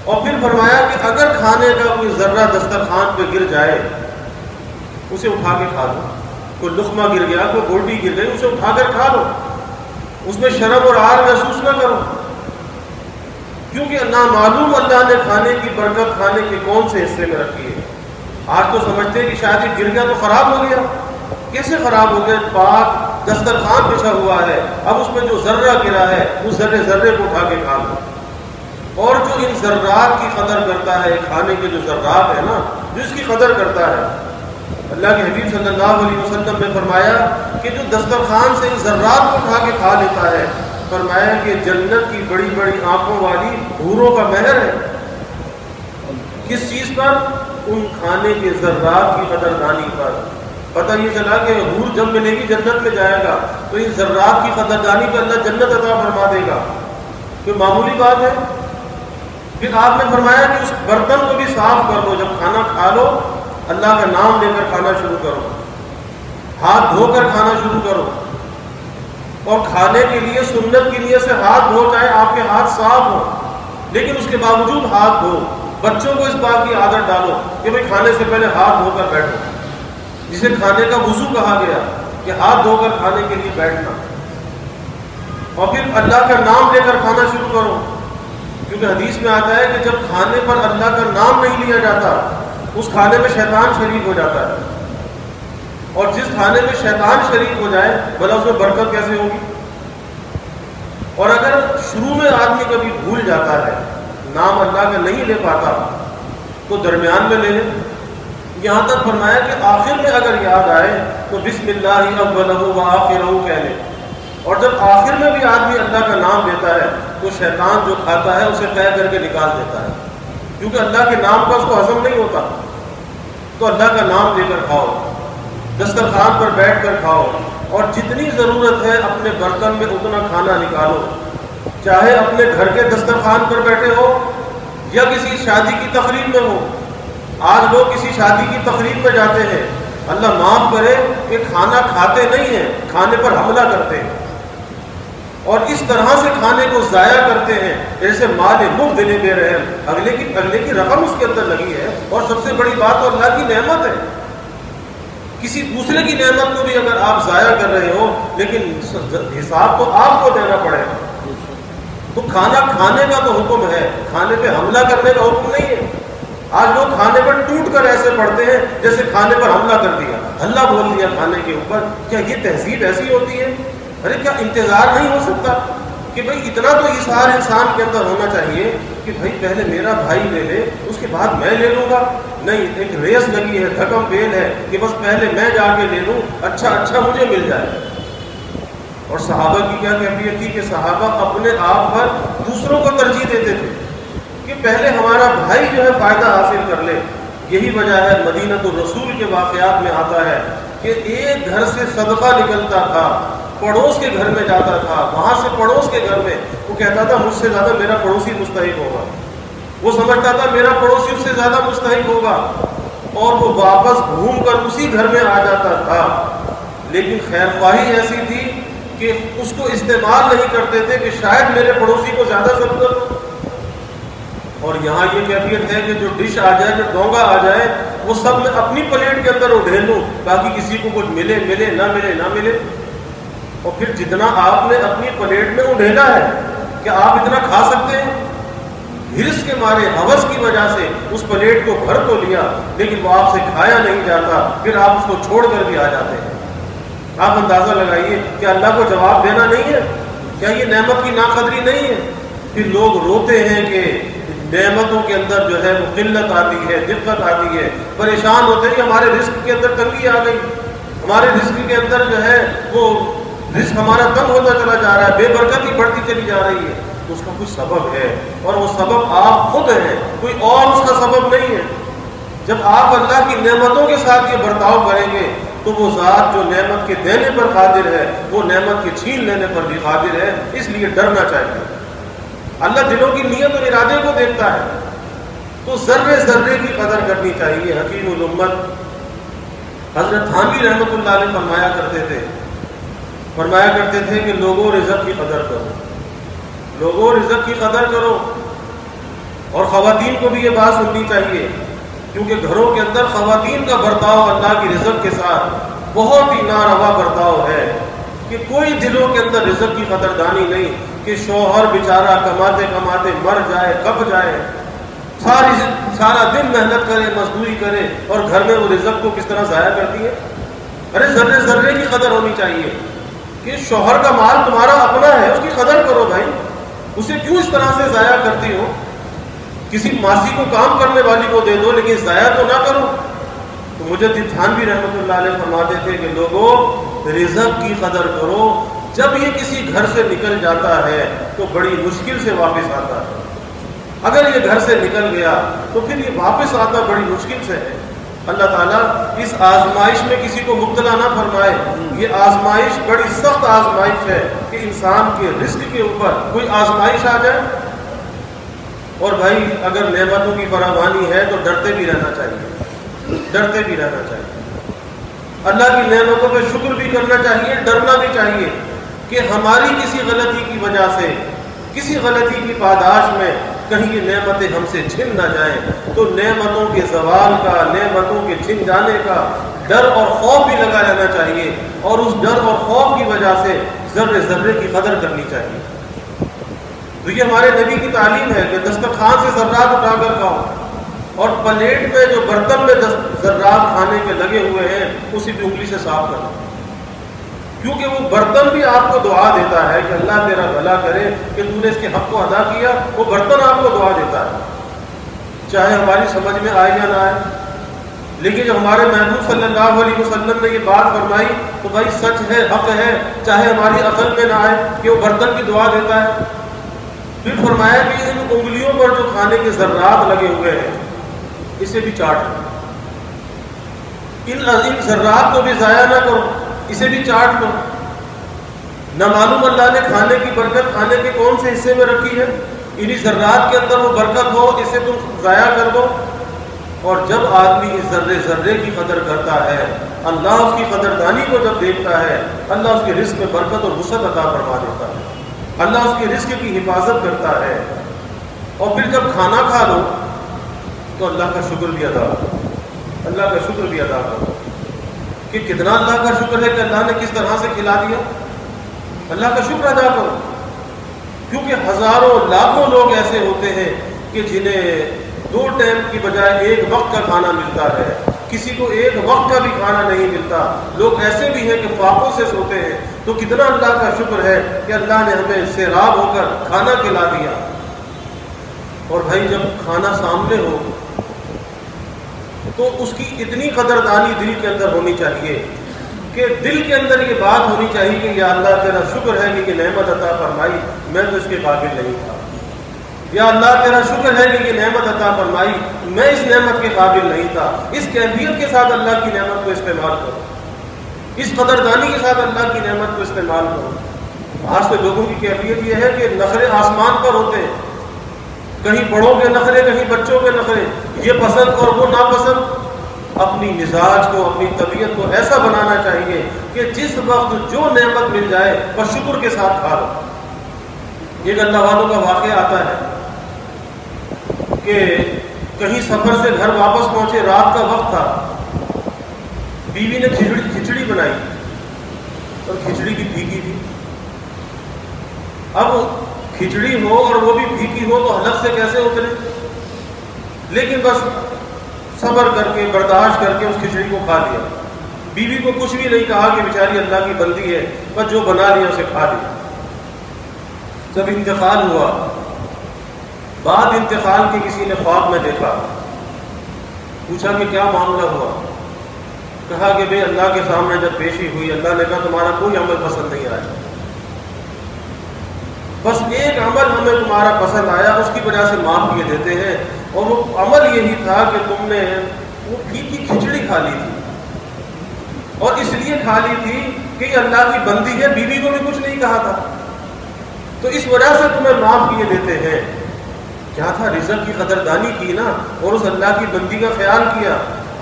اور پھر فرمایا کہ اگر کھانے کا کوئی ذرہ دسترخوان پہ گر جائے، اسے اٹھا کے کھا لو، کوئی لقمہ گر گیا، کوئی بوٹی گر گئی، اسے اٹھا کر کھا لو، اس میں شرم اور عار محسوس نہ کرو، کیونکہ نامعلوم اللہ نے کھانے کی برکت کھانے کے کون سے حصے میں رکھی ہے۔ آج تو سمجھتے ہیں کہ شاید یہ گر گیا تو خراب ہو گیا، کیسے خراب ہو گیا؟ پاک دسترخوان بچھا ہوا ہے، اب اس میں جو ذرہ گرا ہے اس ذرے کو اٹھا کے کھا لو۔ اور جو ان ذرات کی قدر کرتا ہے، کھانے کے جو ذرات ہیں نا، جو اس کی قدر کرتا ہے، اللہ کے حبیب صلی اللہ علیہ وسلم نے فرمایا کہ جو دسترخوان سے ان ذرات کو اٹھا کے کھا لیتا ہے، فرمایا کہ جنت کی بڑی بڑی آنکھوں والی حوروں کا مہر ہے۔ کس چیز پر؟ ان کھانے کے ذرات کی قدردانی پر۔ پتہ یہ چلا کہ حور جب ملے گی جنت میں جائے گا تو ان ذرات کی قدردانی پر اللہ جنت عطا فرما دے گا، کوئی معمولی بات ہے؟ پھر آپ نے فرمایا کہ اس برتن کو بھی صاف کر دو، جب کھانا کھا لو اللہ کا نام لے کر کھانا شروع کرو، ہاتھ دھو کر کھانا شروع کرو، اور کھانے کے لیے سنت کی نیت سے ہاتھ دھو، چاہے آپ کے ہاتھ صاف ہو لیکن اس کے باوجود ہاتھ دھو۔ بچوں کو اس بات کی عادت ڈالو کہ بھئی کھانے سے پہلے ہاتھ دھو کر بیٹھو، جسے کھانے کا وضو کہا گیا کہ ہاتھ دھو کر کھانے کے لیے بیٹھنا، اور پھر اللہ کا نام لے کر کھانا شروع کرو، کیونکہ حدیث میں آتا ہے کہ جب کھانے پر اللہ کا نام نہیں لیا جاتا اس کھانے میں شیطان شریک ہو جاتا ہے، اور جس کھانے میں شیطان شریک ہو جائے بھلا اس میں برکت کیسے ہوگی؟ اور اگر شروع میں آدمی کبھی بھول جاتا ہے، نام اللہ کا نہیں لے پاتا، تو درمیان میں لے لے، یہاں تک فرمایا کہ آخر میں اگر یاد آئے تو بسم اللہ اولہ و آخرہ کہہ لے، اور جب آخر میں بھی آدمی اللہ کا نام لیتا ہے تو شیطان جو کھاتا ہے اسے طے کر کے نکال دیتا ہے، کیونکہ اللہ کے نام کا اس کو ہضم نہیں ہوتا۔ تو اللہ کا نام لے کر کھاؤ، دسترخوان پر بیٹھ کر کھاؤ، اور جتنی ضرورت ہے اپنے برتن میں اتنا کھانا نکالو، چاہے اپنے گھر کے دسترخوان پر بیٹھے ہو یا کسی شادی کی تقریب میں ہو۔ آج لوگ کسی شادی کی تقریب میں جاتے ہیں، اللہ معاف کرے کہ کھانا کھاتے نہیں ہیں، کھانے پر حملہ کرتے ہیں، اور اس طرح سے کھانے کو ضائع کرتے ہیں جیسے مال مفت دینے دے رہے ہیں، اگلے کی رقم اس کے اندر لگی ہے، اور سب سے بڑی بات تو اللہ کی نعمت ہے۔ کسی دوسرے کی نعمت کو بھی اگر آپ ضائع کر رہے ہو لیکن حساب تو آپ کو دینا پڑے گا۔ تو کھانا کھانے کا تو حکم ہے، کھانے پہ حملہ کرنے کا حکم نہیں ہے۔ آج لوگ کھانے پر ٹوٹ کر ایسے پڑتے ہیں جیسے کھانے پر حملہ کر دیا، حملہ بول دیا کھانے کے اوپر۔ کیا یہ تہذیب ایسی ہوتی ہے؟ ارے کیا انتظار نہیں ہو سکتا کہ بھائی اتنا تو ایثار انسان کے اندر ہونا چاہیے کہ بھائی پہلے میرا بھائی لے لے اس کے بعد میں لے لوں گا. نہیں، ایک ریس لگی ہے، دھکم بیل ہے کہ بس پہلے میں جا کے لے لوں، اچھا مجھے مل جائے. اور صحابہ کی کیا کیفیت تھی کہ صحابہ اپنے آپ پر دوسروں کو ترجیح دیتے تھے کہ پہلے ہمارا بھائی جو ہے فائدہ حاصل کر لے. یہی وجہ ہے مدینہ الرسول کے واقعات میں آتا ہے کہ ایک گھر سے صدقہ نکلتا تھا، پڑوس کے گھر میں جاتا تھا، وہاں سے پڑوس کے گھر میں وہ کہتا تھا مجھ سے زیادہ میرا پڑوسی مستحق ہوگا. وہ سمجھتا تھا میرا پڑوسی اس سے زیادہ مستحق ہوگا، اور وہ واپس گھوم کر اسی گھر میں آ جاتا تھا. لیکن خیر خواہی ایسی تھی کہ اس کو استعمال نہیں کرتے تھے کہ شاید میرے پڑوسی کو زیادہ ضرورت ہو. اور یہاں یہ کیفیت ہے کہ جو ڈش آ جائے، جو ڈونگا آ جائے، وہ سب میں اپنی پلیٹ کے اندر اڈھیل لوں، باقی کسی کو کچھ ملے نہ ملے. اور پھر جتنا آپ نے اپنی پلیٹ میں اڈھیلا ہے کہ آپ اتنا کھا سکتے ہیں، ہرس کے مارے، ہوس کی وجہ سے اس پلیٹ کو بھر تو لیا لیکن وہ آپ سے کھایا نہیں جاتا، پھر آپ اس کو چھوڑ کر بھی آ جاتے ہیں. آپ اندازہ لگائیے کہ اللہ کو جواب دینا نہیں ہے؟ کیا یہ نعمت کی ناقدری نہیں ہے؟ پھر لوگ روتے ہیں کہ نعمتوں کے اندر جو ہے وہ قلت آتی ہے، دقت آتی ہے، پریشان ہوتے ہیں کہ ہمارے رزق کے اندر تنگی آ گئی، ہمارے رزق کے اندر جو ہے وہ رزق ہمارا تنگ ہوتا چلا جا رہا ہے، بے برکتی بڑھتی چلی جا رہی ہے. تو اس کا کوئی سبب ہے، اور وہ سبب آپ خود ہیں، کوئی اور اس کا سبب نہیں ہے. جب آپ اللہ کی نعمتوں کے ساتھ یہ برتاؤ کریں گے تو وہ ذات جو نعمت کے دینے پر قادر ہے وہ نعمت کے چھین لینے پر بھی قادر ہے. اس لیے ڈرنا چاہیے. اللہ دلوں کی نیت اور ارادے کو دیکھتا ہے، تو ذرے ذرے کی قدر کرنی چاہیے. حکیم الامت حضرت تھانوی رحمۃ اللہ علیہ فرمایا کرتے تھے کہ لوگوں رزق کی قدر کرو، لوگوں رزق کی قدر کرو. اور خواتین کو بھی یہ بات سننی چاہیے، کیونکہ گھروں کے اندر خواتین کا برتاؤ اللہ کی رزق کے ساتھ بہت ہی ناروا برتاؤ ہے کہ کوئی دلوں کے اندر رزق کی قدردانی نہیں، کہ شوہر بیچارہ کماتے کماتے مر جائے، کب جائے، سارا دن محنت کرے، مزدوری کرے، اور گھر میں وہ رزق کو کس طرح ضائع کرتی ہے. ارے ذرے ذرے کی قدر ہونی چاہیے کہ شوہر کا مال تمہارا اپنا ہے، اس کی قدر کرو بھائی، اسے کیوں اس طرح سے ضائع کرتی ہو؟ کسی ماسی کو کام کرنے والی کو دے دو، لیکن ضائع تو نہ کرو. تو مجدد تھانوی رحمۃ اللہ علیہ فرماتے تھے کہ لوگوں رزق کی قدر کرو. جب یہ کسی گھر سے نکل جاتا ہے تو بڑی مشکل سے واپس آتا ہے. اگر یہ گھر سے نکل گیا تو پھر یہ واپس آتا بڑی مشکل سے ہے. اللہ تعالیٰ اس آزمائش میں کسی کو مبتلا نہ فرمائے. یہ آزمائش بڑی سخت آزمائش ہے کہ انسان کے رزق کے اوپر کوئی آزمائش آ جائے. اور بھائی اگر نعمتوں کی فراوانی ہے تو ڈرتے بھی رہنا چاہیے، ڈرتے بھی رہنا چاہیے. اللہ کی نعمتوں پہ شکر بھی کرنا چاہیے، ڈرنا بھی چاہیے کہ ہماری کسی غلطی کی وجہ سے، کسی غلطی کی پاداش میں کہیں یہ نعمتیں ہم سے چھن نہ جائیں. تو نعمتوں کے زوال کا، نعمتوں کے چھن جانے کا ڈر اور خوف بھی لگا رہنا چاہیے، اور اس ڈر اور خوف کی وجہ سے ذرے ذرے کی قدر کرنی چاہیے. تو یہ ہمارے نبی کی تعلیم ہے کہ دسترخوان سے ذرات اٹھا کر کھاؤ، اور پلیٹ میں جو برتن میں ذرات کھانے کے لگے ہوئے ہیں اسی پہ انگلی سے صاف کر دو، کیونکہ وہ برتن بھی آپ کو دعا دیتا ہے کہ اللہ تیرا بھلا کرے کہ تو نے اس کے حق کو ادا کیا. وہ برتن آپ کو دعا دیتا ہے، چاہے ہماری سمجھ میں آئے یا نہ آئے. لیکن جب ہمارے محبوب صلی اللہ علیہ وسلم نے یہ بات فرمائی تو بھائی سچ ہے، حق ہے، چاہے ہماری عقل میں نہ آئے کہ وہ برتن کی دعا دیتا ہے. پھر فرمایا کہ ان انگلیوں پر جو کھانے کے ذرات لگے ہوئے ہیں اسے بھی چاٹ لو، ان ذرات کو بھی ضائع نہ کرو، اسے بھی چاٹ لو. نہ معلوم اللہ نے کھانے کی برکت کھانے کے کون سے حصے میں رکھی ہے، انہی ذرات کے اندر وہ برکت ہو، اسے تم ضائع کر دو. اور جب آدمی اس ذرے ذرے کی قدر کرتا ہے، اللہ اس کی قدردانی کو جب دیکھتا ہے، اللہ اس کے رزق میں برکت اور وسعت عطا فرما دیتا ہے، اللہ اس کے رزق کی حفاظت کرتا ہے. اور پھر جب کھانا کھا لو تو اللہ کا شکر بھی ادا کرو، اللہ کا شکر بھی ادا کرو کہ کتنا اللہ کا شکر ہے کہ اللہ نے کس طرح سے کھلا دیا. اللہ کا شکر ادا کرو، کیونکہ ہزاروں لاکھوں لوگ ایسے ہوتے ہیں کہ جنہیں 2 ٹائم کی بجائے 1 وقت کا کھانا ملتا ہے، کسی کو ایک وقت کا بھی کھانا نہیں ملتا، لوگ ایسے بھی ہیں کہ فاقوں سے سوتے ہیں، تو کتنا اللہ کا شکر ہے کہ اللہ نے ہمیں سیراب ہو کر کھانا کھلا دیا۔ اور بھائی جب کھانا سامنے ہو تو اس کی اتنی قدردانی دل کے اندر ہونی چاہیے کہ دل کے اندر یہ بات ہونی چاہیے کہ یا اللہ تیرا شکر ہے کہ یہ نعمت عطا فرمائی، میں تو اس کے قابل نہیں تھا، یا اللہ تیرا شکر ہے کہ یہ نعمت عطا فرمائی، میں اس نعمت کے قابل نہیں تھا۔ اس کیفیت کے ساتھ اللہ کی نعمت کو استعمال کرو، اس قدردانی کے ساتھ اللہ کی نعمت کو استعمال کرو۔ آج سے لوگوں کی کیفیت یہ ہے کہ نخرے آسمان پر ہوتے ہیں، کہیں بڑوں کے نخرے، کہیں بچوں کے نخرے، یہ پسند اور وہ ناپسند۔ اپنی مزاج کو، اپنی طبیعت کو ایسا بنانا چاہیے کہ جس وقت جو نعمت مل جائے بس شکر کے ساتھ کھا لو۔ ایک اللہ والوں کا واقعہ آتا ہے کہ کہیں سفر سے گھر واپس پہنچے، رات کا وقت تھا، بیوی نے کھچڑی بنائی اور کھچڑی بھی پھیکی تھی۔ اب کھچڑی ہو اور وہ بھی پھیکی ہو تو حلق سے کیسے اترے، لیکن بس صبر کر کے، برداشت کر کے اس کھچڑی کو کھا لیا۔ بیوی کو کچھ بھی نہیں کہا کہ بیچاری اللہ کی بندی ہے، بس جو بنا لیا اسے کھا لیا۔ جب انتقال ہوا، بعد انتقال کے کسی نے خواب میں دیکھا، پوچھا کہ کیا معاملہ ہوا؟ کہا کہ بھئی اللہ کے سامنے جب پیشی ہوئی، اللہ نے کہا تمہارا کوئی عمل پسند نہیں آیا، بس ایک عمل ہمیں تمہارا پسند آیا، اس کی وجہ سے معاف کیے دیتے ہیں، اور وہ عمل یہی تھا کہ تم نے وہ پھیکی کھچڑی کھا لی تھی، اور اس لیے کھا لی تھی کہ یہ اللہ کی بندی ہے، بیوی کو بھی کچھ نہیں کہا تھا، تو اس وجہ سے تمہیں معاف کیے دیتے ہیں۔ کیا تھا؟ رزق کی قدردانی کی نا، اور اس اللہ کی بندی کا خیال کیا۔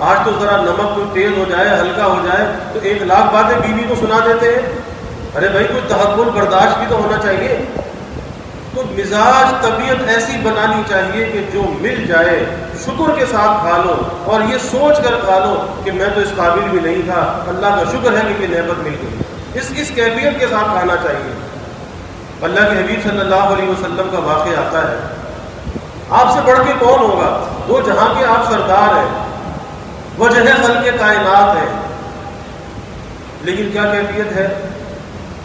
آج تو ذرا نمک کوئی تیز ہو جائے، ہلکا ہو جائے تو 1,00,000 باتیں بیوی کو سنا دیتے ہیں۔ ارے بھائی کچھ تحمل، برداشت بھی تو ہونا چاہیے۔ تو مزاج، طبیعت ایسی بنانی چاہیے کہ جو مل جائے شکر کے ساتھ کھا لو، اور یہ سوچ کر کھا لو کہ میں تو اس قابل بھی نہیں تھا، اللہ کا شکر ہے کہ یہ نعمت مل گئی۔ اس کیفیت کے ساتھ کھانا چاہیے۔ اللہ کے حبیب صلی اللہ علیہ وسلم کا واقعہ آتا ہے، آپ سے بڑھ کے کون ہوگا؟ دو جہاں کے آپ سردار ہیں، وجہ خلق کائنات ہے، لیکن کیا کیفیت ہے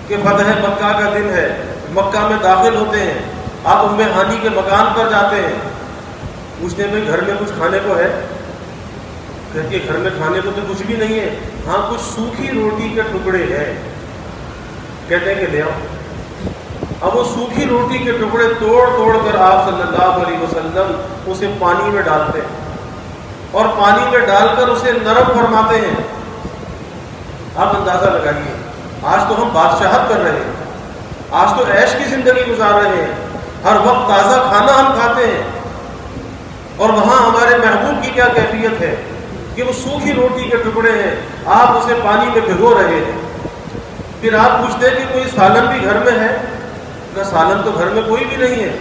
کہ فتح مکہ کا دن ہے، مکہ میں داخل ہوتے ہیں، آپ ام ہانی کے مکان پر جاتے ہیں، پوچھتے ہیں گھر میں کچھ کھانے کو ہے؟ کہتی ہے گھر میں کھانے کو تو کچھ بھی نہیں ہے، ہاں کچھ سوکھی روٹی کے ٹکڑے ہیں۔ کہتے ہیں کہ لے آؤ۔ اب وہ سوکھی روٹی کے ٹکڑے توڑ توڑ کر آپ صلی اللہ علیہ وسلم اسے پانی میں ڈالتے ہیں، اور پانی میں ڈال کر اسے نرم فرماتے ہیں۔ آپ اندازہ لگائیے، آج تو ہم بادشاہت کر رہے ہیں، آج تو عیش کی زندگی گزار رہے ہیں، ہر وقت تازہ کھانا ہم کھاتے ہیں، اور وہاں ہمارے محبوب کی کیا کیفیت ہے کہ وہ سوکھی روٹی کے ٹکڑے ہیں، آپ اسے پانی میں بھگو رہے ہیں۔ پھر آپ پوچھتے ہیں کہ کوئی سالن بھی گھر میں ہے؟ کہ سالن تو گھر میں کوئی بھی نہیں ہے،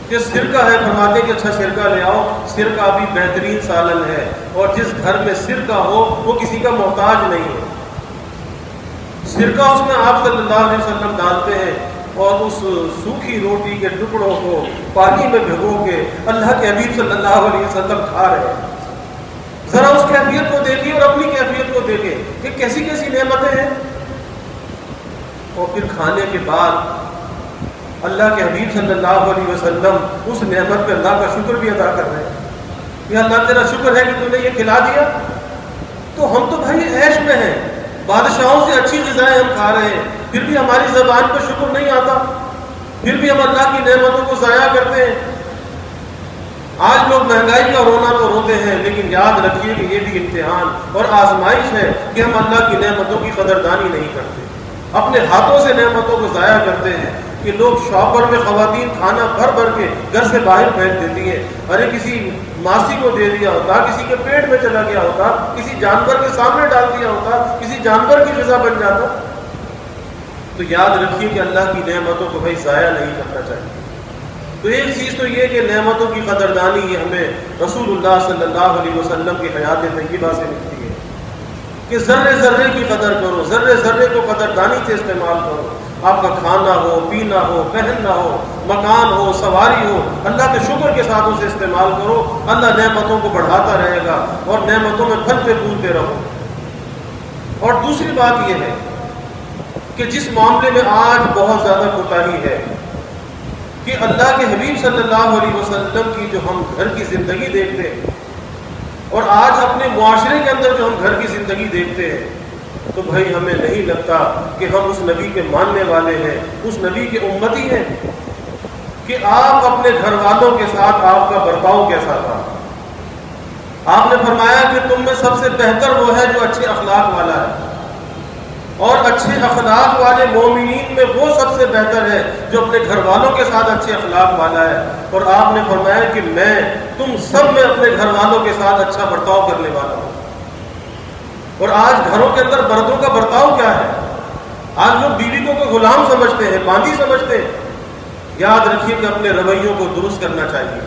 کہ سرکہ ہے، فرماتے کہ اچھا سرکہ لے آؤ، سرکہ بھی بہترین سالن ہے، اور جس گھر میں سرکہ ہو وہ کسی کا محتاج نہیں ہے۔ سرکہ اس میں آپ صلی اللہ علیہ وسلم ڈالتے ہیں، اور اس سوکھی روٹی کے ٹکڑوں کو پانی میں بھگو کے اللہ کے حبیب صلی اللہ علیہ وسلم کھا رہے ہیں۔ ذرا اس کیفیت کو دیکھیے اور اپنی کیفیت کو دیکھیں کہ کیسی کیسی نعمتیں ہیں۔ اور پھر کھانے کے بعد اللہ کے حبیب صلی اللہ علیہ وسلم اس نعمت پہ اللہ کا شکر بھی ادا کر رہے ہیں کہ اللہ تیرا شکر ہے کہ تم نے یہ کھلا دیا۔ تو ہم تو بھائی عیش میں ہیں، بادشاہوں سے اچھی غذائیں ہم کھا رہے ہیں، پھر بھی ہماری زبان پہ شکر نہیں آتا، پھر بھی ہم اللہ کی نعمتوں کو ضائع کرتے ہیں۔ آج لوگ مہنگائی کا رونا تو روتے ہیں، لیکن یاد رکھیے کہ یہ بھی امتحان اور آزمائش ہے کہ ہم اللہ کی نعمتوں کی قدردانی نہیں کرتے، اپنے ہاتھوں سے نعمتوں کو ضائع کرتے ہیں۔ کہ لوگ شاپر میں خواتین کھانا بھر بھر کے گھر سے باہر پھینک دیتی ہیں، ارے کسی ماسی کو دے دیا ہوتا، کسی کے پیٹ میں چلا گیا ہوتا، کسی جانور کے سامنے ڈال دیا ہوتا، کسی جانور کی غذا بن جاتا۔ تو یاد رکھیے کہ اللہ کی نعمتوں کو بھائی ضائع نہیں کرنا چاہیے۔ تو ایک چیز تو یہ کہ نعمتوں کی قدردانی یہ ہمیں رسول اللہ صلی اللہ علیہ وسلم کی حیات طیبہ سے ملتی ہے۔ کہ ذرے ذرے کی قدر کرو، ذرے ذرے کو قدردانی سے استعمال کرو. آپ کا کھانا ہو، پینا ہو، پہننا ہو، مکان ہو، سواری ہو، اللہ کے شکر کے ساتھ اسے استعمال کرو. اللہ نعمتوں کو بڑھاتا رہے گا اور نعمتوں میں پھلتے پھولتے رہو. اور دوسری بات یہ ہے کہ جس معاملے میں آج بہت زیادہ کوتاہی ہے کہ اللہ کے حبیب صلی اللہ علیہ وسلم کی جو ہم گھر کی زندگی دیکھتے ہیں اور آج اپنے معاشرے کے اندر جو ہم گھر کی زندگی دیکھتے ہیں، تو بھائی ہمیں نہیں لگتا کہ ہم اس نبی کے ماننے والے ہیں، اس نبی کے امتی ہیں. کہ آپ اپنے گھر والوں کے ساتھ آپ کا برتاؤ کیسا تھا. آپ نے فرمایا کہ تم میں سب سے بہتر وہ ہے جو اچھے اخلاق والا ہے، اور اچھے اخلاق والے مومنین میں وہ سب سے بہتر ہے جو اپنے گھر والوں کے ساتھ اچھے اخلاق والا ہے. اور آپ نے فرمایا کہ میں تم سب میں اپنے گھر والوں کے ساتھ اچھا برتاؤ کرنے والا ہوں. اور آج گھروں کے اندر مردوں کا برتاؤ کیا ہے؟ آج لوگ بیوی کو کوئی غلام سمجھتے ہیں، باندھی سمجھتے ہیں. یاد رکھیے کہ اپنے رویوں کو درست کرنا چاہیے.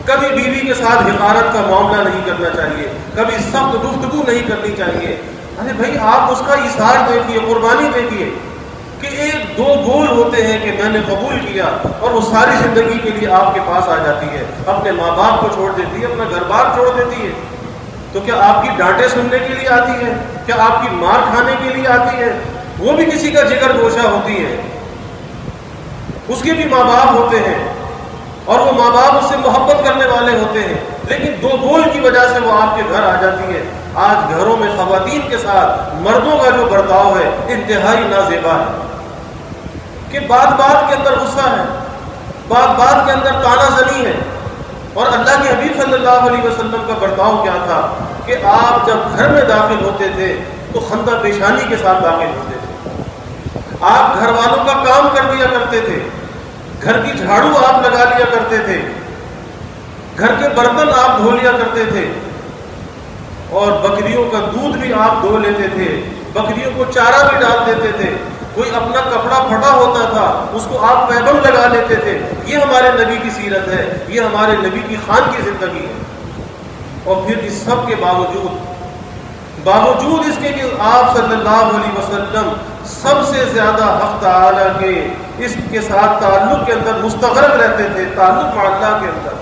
کبھی بیوی کے ساتھ حقارت کا معاملہ نہیں کرنا چاہیے، کبھی سخت گفتگو نہیں کرنی چاہیے. ارے بھائی آپ اس کا اظہار دیکھیے، قربانی دیکھیے کہ ایک دو بول ہوتے ہیں کہ میں نے قبول کیا، اور وہ ساری زندگی کے لیے آپ کے پاس آ جاتی ہے، اپنے ماں باپ کو چھوڑ دیتی ہے، اپنا گھر بار چھوڑ دیتی ہے. تو کیا آپ کی ڈانٹیں سننے کے لیے آتی ہے؟ کیا آپ کی مار کھانے کے لیے آتی ہے؟ وہ بھی کسی کا جگر گوشہ ہوتی ہے، اس کے بھی ماں باپ ہوتے ہیں اور وہ ماں باپ اس سے محبت کرنے والے ہوتے ہیں، لیکن دو بول کی وجہ سے وہ آپ کے گھر آ جاتی ہے. آج گھروں میں خواتین کے ساتھ مردوں کا جو برتاؤ ہے انتہائی نازیبا ہے کہ بات بات کے اندر غصہ ہے، بات بات کے اندر تانا زنی ہے. اور اللہ کے حبیب صلی اللہ علیہ وسلم کا برتاؤ کیا تھا کہ آپ جب گھر میں داخل ہوتے تھے تو خندہ پیشانی کے ساتھ داخل ہوتے تھے. آپ گھر والوں کا کام کر دیا کرتے تھے، گھر کی جھاڑو آپ لگا لیا کرتے تھے، گھر کے برتن آپ دھو لیا کرتے تھے، اور بکریوں کا دودھ بھی آپ دھو لیتے تھے، بکریوں کو چارہ بھی ڈال دیتے تھے. کوئی اپنا کپڑا پھٹا ہوتا تھا اس کو آپ پیغام لگا لیتے تھے. یہ ہمارے نبی کی سیرت ہے، یہ ہمارے نبی کی خان کی زندگی ہے. اور پھر اس سب کے باوجود اس کے کہ آپ صلی اللہ علیہ وسلم سب سے زیادہ حق تعالیٰ کے اس کے ساتھ تعلق کے اندر مستغرق رہتے تھے، تعلق مع اللہ کے اندر،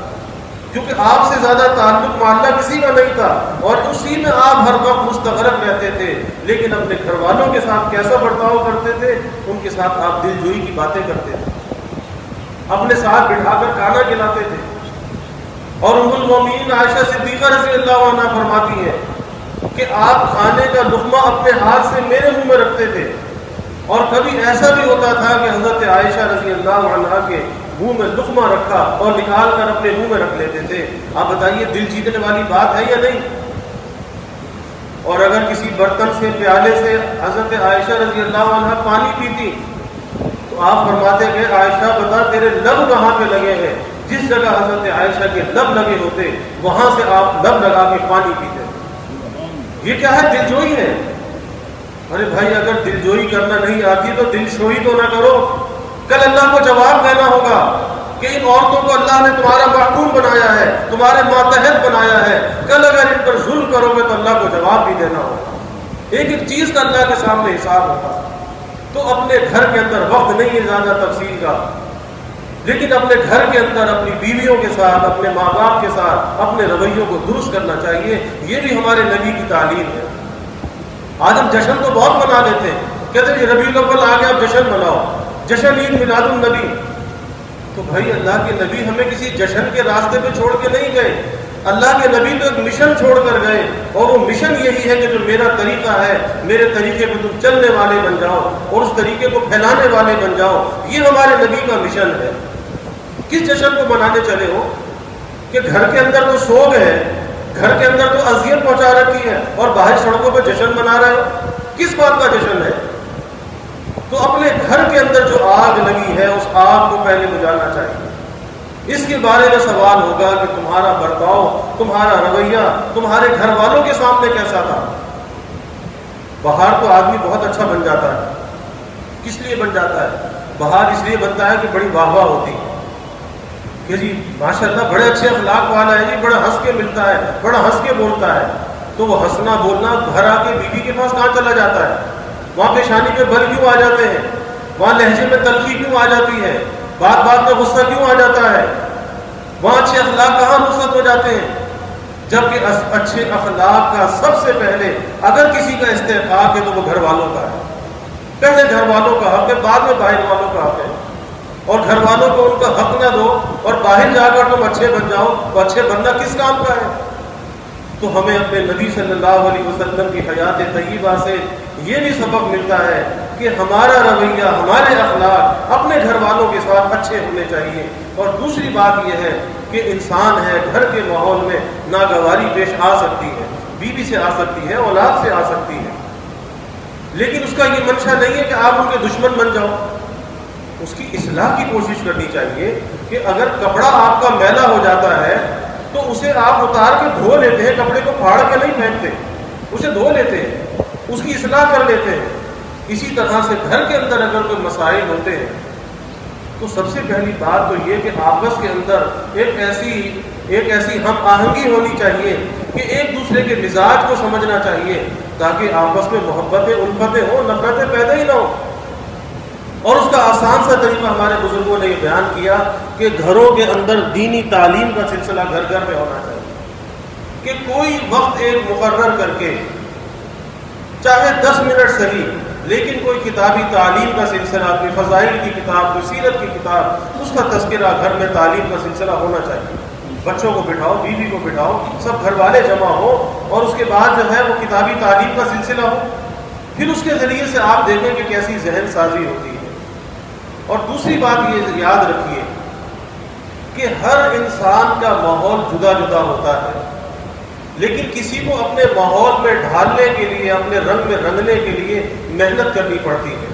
کیونکہ آپ سے زیادہ تعلق مع اللہ کسی کا نہیں تھا، اور اسی میں آپ ہر وقت مستغرق رہتے تھے. لیکن اپنے گھر والوں کے ساتھ کیسا برتاؤ کرتے تھے؟ ان کے ساتھ آپ دل جوئی کی باتیں کرتے تھے، اپنے ساتھ بٹھا کر کھانا کھلاتے تھے. اور ام المومنین عائشہ صدیقہ رضی اللہ عنہا فرماتی ہے کہ آپ کھانے کا لقمہ اپنے ہاتھ سے میرے منہ میں رکھتے تھے. اور کبھی ایسا بھی ہوتا تھا کہ حضرت عائشہ رضی اللہ عنہا کے منہ میں لقمہ رکھا اور نکال کر اپنے منہ میں رکھ لیتے تھے. آپ بتائیے دل جیتنے والی بات ہے یا نہیں؟ اور اگر کسی برتن سے، پیالے سے حضرت عائشہ رضی اللہ عنہا پانی پیتی تو آپ فرماتے کہ عائشہ بتا تیرے لب کہاں پہ لگے ہیں؟ جس جگہ حضرت عائشہ کے لب لگے ہوتے وہاں سے آپ لب لگا کے پانی پیتے. یہ کیا ہے؟ دل جوئی ہے. ارے بھائی اگر دل جوئی کرنا نہیں آتی تو دل شوئی تو نہ کرو. کل اللہ کو جواب دینا ہوگا کہ ان عورتوں کو اللہ نے تمہارا محکوم بنایا ہے، تمہارے ماتحت بنایا ہے. کل اگر ان پر ظلم کرو گے تو اللہ کو جواب بھی دینا ہوگا. ایک ایک چیز کا اللہ کے سامنے حساب ہوگا. تو اپنے گھر کے اندر وقت نہیں ہے زیادہ تفصیل کا، لیکن اپنے گھر کے اندر اپنی بیویوں کے ساتھ، اپنے ماں باپ کے ساتھ اپنے رویوں کو درست کرنا چاہیے. یہ بھی ہمارے نبی کی تعلیم ہے. آج ہم جشن تو بہت منا لیتے ہیں، کہتے ہیں ربیع الاول آ گیا اب جشن مناؤ، جشن عید میلاد النبی. تو بھائی اللہ کے نبی ہمیں کسی جشن کے راستے پہ چھوڑ کے نہیں گئے. اللہ کے نبی تو ایک مشن چھوڑ کر گئے، اور وہ مشن یہی ہے کہ جو میرا طریقہ ہے، میرے طریقے پہ تم چلنے والے بن جاؤ اور اس طریقے کو پھیلانے والے بن جاؤ. یہ ہمارے نبی کا مشن ہے. کس جشن کو منانے چلے ہو کہ گھر کے اندر تو سوگ ہے، گھر کے اندر تو اذیت پہنچا رکھی ہے، اور باہر سڑکوں پہ جشن منا رہے ہو؟ کس بات کا جشن ہے؟ تو اپنے گھر کے اندر جو آگ لگی ہے اس آگ کو پہلے بجھانا چاہیے. اس کے بارے میں سوال ہوگا کہ تمہارا برتاؤ، تمہارا رویہ تمہارے گھر والوں کے سامنے کیسا تھا؟ باہر تو آدمی بہت اچھا بن جاتا ہے. کس لیے بن جاتا ہے؟ باہر اس لیے بنتا ہے کہ بڑی واہ واہ ہوتی ہے کہ جی ماشاءاللہ بڑے اچھے اخلاق والا ہے، جی بڑا ہنس کے ملتا ہے، بڑا ہنس کے بولتا ہے. تو وہ ہنسنا بولنا گھر آ کے بیوی کے پاس کہاں چلا جاتا ہے؟ وہاں پیشانی پہ بل کیوں آ جاتے ہیں؟ وہاں لہجے میں تلخی کیوں آ جاتی ہے؟ بات بات میں غصہ کیوں آ جاتا ہے؟ وہاں اچھے اخلاق کہاں رخصت ہو جاتے ہیں؟ جبکہ اچھے اخلاق کا سب سے پہلے اگر کسی کا استحقاق ہے تو وہ گھر والوں کا ہے. پہلے گھر والوں کا حق ہے، بعد میں باہر والوں کا حق ہے. اور گھر والوں کو ان کا حق نہ دو اور باہر جا کر تم اچھے بن جاؤ، تو اچھے بننا کس کام کا ہے؟ تو ہمیں اپنے نبی صلی اللہ علیہ وسلم کی حیات طیبہ سے یہ بھی سبق ملتا ہے کہ ہمارا رویہ، ہمارے اخلاق اپنے گھر والوں کے ساتھ اچھے ہونے چاہیے. اور دوسری بات یہ ہے کہ انسان ہے، گھر کے ماحول میں ناگواری پیش آ سکتی ہے، بیوی سے آ سکتی ہے، اولاد سے آ سکتی ہے، لیکن اس کا یہ منشا نہیں ہے کہ آپ ان کے دشمن بن جاؤ. اس کی اصلاح کی کوشش کرنی چاہیے کہ اگر کپڑا آپ کا میلا ہو جاتا ہے تو اسے آپ اتار کے دھو لیتے ہیں، کپڑے کو پھاڑ کے نہیں پھینکتے، اسے دھو لیتے ہیں، اس کی اصلاح کر لیتے ہیں. اسی طرح سے گھر کے اندر اگر کوئی مسائل ہوتے ہیں تو سب سے پہلی بات تو یہ کہ آپس کے اندر ایک ایسی ہم آہنگی ہونی چاہیے کہ ایک دوسرے کے مزاج کو سمجھنا چاہیے تاکہ آپس میں محبتیں، الفتیں ہوں، نفرتیں پیدا ہی نہ ہوں. اور اس کا آسان سا طریقہ ہمارے بزرگوں نے یہ بیان کیا کہ گھروں کے اندر دینی تعلیم کا سلسلہ گھر گھر میں ہونا چاہیے. کہ کوئی وقت ایک مقرر کر کے، چاہے 10 منٹ صحیح، لیکن کوئی کتابی تعلیم کا سلسلہ، کوئی فضائل کی کتاب، کوئی سیرت کی کتاب، اس کا تذکرہ گھر میں تعلیم کا سلسلہ ہونا چاہیے. بچوں کو بٹھاؤ، بیوی کو بٹھاؤ، سب گھر والے جمع ہو اور اس کے بعد جو ہے وہ کتابی تعلیم کا سلسلہ ہو. پھر اس کے ذریعے سے آپ دیکھیں کہ کیسی ذہن سازی ہوتی ہے. اور دوسری بات یہ یاد رکھیے کہ ہر انسان کا ماحول جدا جدا ہوتا ہے، لیکن کسی کو اپنے ماحول میں ڈھالنے کے لیے، اپنے رنگ میں رنگنے کے لیے محنت کرنی پڑتی ہے.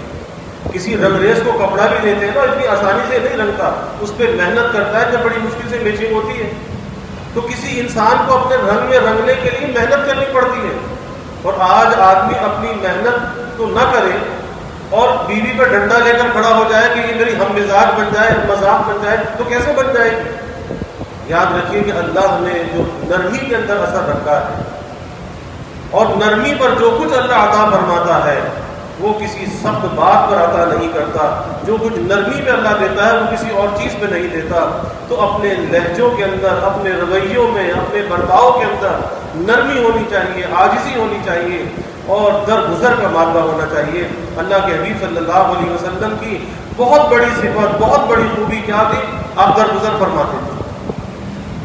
کسی رنگریز کو کپڑا بھی دیتے ہیں نا، اتنی آسانی سے نہیں رنگتا، اس پہ محنت کرتا ہے، جب بڑی مشکل سے میچنگ ہوتی ہے. تو کسی انسان کو اپنے رنگ میں رنگنے کے لیے محنت کرنی پڑتی ہے. اور آج آدمی اپنی محنت تو نہ کرے اور بیوی پہ ڈنڈا لے کر کھڑا ہو جائے کہ یہ میری ہم مزاج بن جائے، مذاق بن جائے، تو کیسے بن جائے گی؟ یاد رکھیے کہ اللہ نے جو نرمی کے اندر اثر رکھا ہے اور نرمی پر جو کچھ اللہ عطا فرماتا ہے وہ کسی سخت بات پر عطا نہیں کرتا. جو کچھ نرمی پہ اللہ دیتا ہے وہ کسی اور چیز پہ نہیں دیتا. تو اپنے لہجوں کے اندر، اپنے رویوں میں، اپنے برتاؤ کے اندر نرمی ہونی چاہیے، عاجزی ہونی چاہیے اور درگزر کا مادہ ہونا چاہیے. اللہ کے حبیب صلی اللہ علیہ وسلم کی بہت بڑی صفت، بہت بڑی خوبی کیا تھی؟ آپ درگزر فرماتے تھے.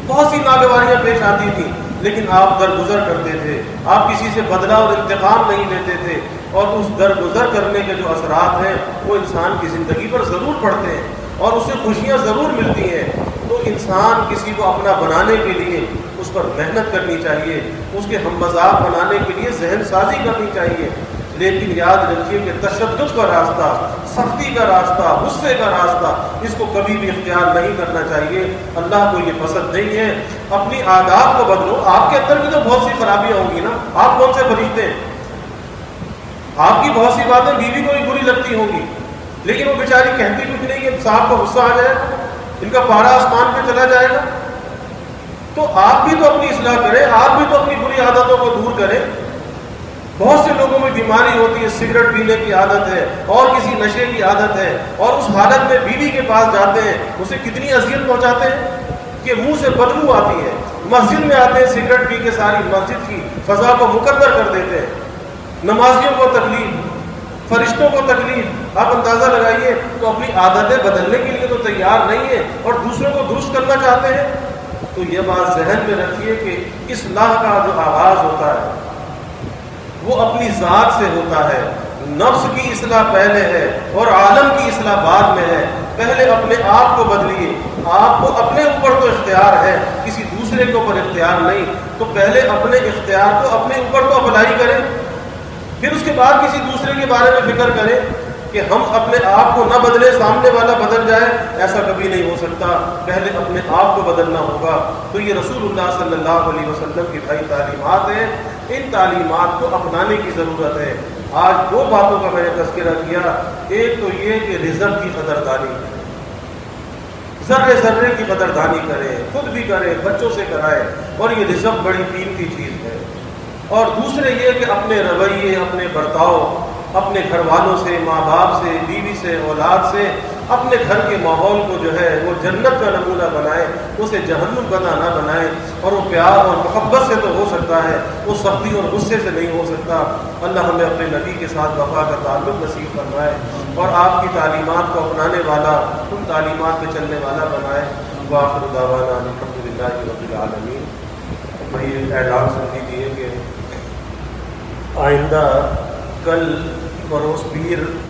بہت سی ناگواریاں پیش آتی تھیں لیکن آپ درگزر کرتے تھے. آپ کسی سے بدلہ اور انتقام نہیں لیتے تھے. اور اس درگزر کرنے کے جو اثرات ہیں وہ انسان کی زندگی پر ضرور پڑتے ہیں اور اسے خوشیاں ضرور ملتی ہیں. تو انسان کسی کو اپنا بنانے کے لیے اس پر محنت کرنی چاہیے، اس کے ہم مذاق بنانے کے لیے ذہن سازی کرنی چاہیے. لیکن یاد رکھیے کہ تشدد کا راستہ، سختی کا راستہ، غصے کا راستہ، اس کو کبھی بھی اختیار نہیں کرنا چاہیے. اللہ کو یہ پسند نہیں ہے. اپنی عادات کو بدلو. آپ کے اندر بھی تو بہت سی خرابیاں ہوں گی نا، آپ کون سے فرشتے ہیں؟ آپ کی بہت سی باتیں بیوی کو بھی بری لگتی ہوں گی، لیکن وہ بیچاری کہتی کچھ نہیں کہ صاحب کو غصہ آ جائے گا، ان کا پارا آسمان پہ چلا جائے گا. تو آپ بھی تو اپنی اصلاح کریں، آپ بھی تو اپنی بری عادتوں کو دور کریں. بہت سے لوگوں میں بیماری ہوتی ہے، سگریٹ پینے کی عادت ہے اور کسی نشے کی عادت ہے، اور اس حالت میں بیوی کے پاس جاتے ہیں، اسے کتنی اذیت پہنچاتے ہیں کہ منہ سے بدبو آتی ہے. مسجد میں آتے ہیں، سگریٹ پی کے ساری مسجد کی فضا کو مقدر کر دیتے ہیں. نمازیوں کو تکلیف، فرشتوں کو تکلیف. آپ اندازہ لگائیے. تو اپنی عادتیں بدلنے کے لیے تو تیار نہیں ہے اور دوسروں کو درست کرنا چاہتے ہیں. تو یہ بات ذہن میں رکھیے کہ اصلاح کا جو آغاز ہوتا ہے وہ اپنی ذات سے ہوتا ہے. نفس کی اصلاح پہلے ہے اور عالم کی اصلاح بعد میں ہے. پہلے اپنے آپ کو بدلیے. آپ کو اپنے اوپر تو اختیار ہے، کسی دوسرے کے اوپر اختیار نہیں. تو پہلے اپنے اختیار کو اپنے اوپر تو اپلائی کریں، پھر اس کے بعد کسی دوسرے کے بارے میں فکر کریں کہ ہم اپنے آپ کو نہ بدلے سامنے والا بدل جائے. ایسا کبھی نہیں ہو سکتا. پہلے اپنے آپ کو بدلنا ہوگا. تو یہ رسول اللہ صلی اللہ علیہ وسلم کی بھائی تعلیمات ہیں. ان تعلیمات کو اپنانے کی ضرورت ہے. آج دو باتوں کا میں نے تذکرہ کیا. ایک تو یہ کہ رزق کی قدردانی کریں، ذرے ذرے کی قدردانی کریں، خود بھی کریں، بچوں سے کرائیں. اور یہ رزق بڑی قیمتی چیز ہے. اور دوسرے یہ کہ اپنے رویے، اپنے برتاؤ، اپنے گھر والوں سے، ماں باپ سے، بیوی سے، اولاد سے، اپنے گھر کے ماحول کو جو ہے وہ جنت کا نمونہ بنائے، اسے جہنم کا نہ بنائے۔ اور وہ پیار اور محبت سے تو ہو سکتا ہے، وہ سختی اور غصے سے نہیں ہو سکتا۔ اللہ ہمیں اپنے نبی کے ساتھ وفا کا تعلق نصیب فرمائے اور آپ کی تعلیمات کو اپنانے والا، ان تعلیمات پہ چلنے والا بنائے۔ وآخر دعوانا الحمد للہ رب العالمین۔ میں یہ اعلان سن دیجیے کہ آئندہ کل بروز پیر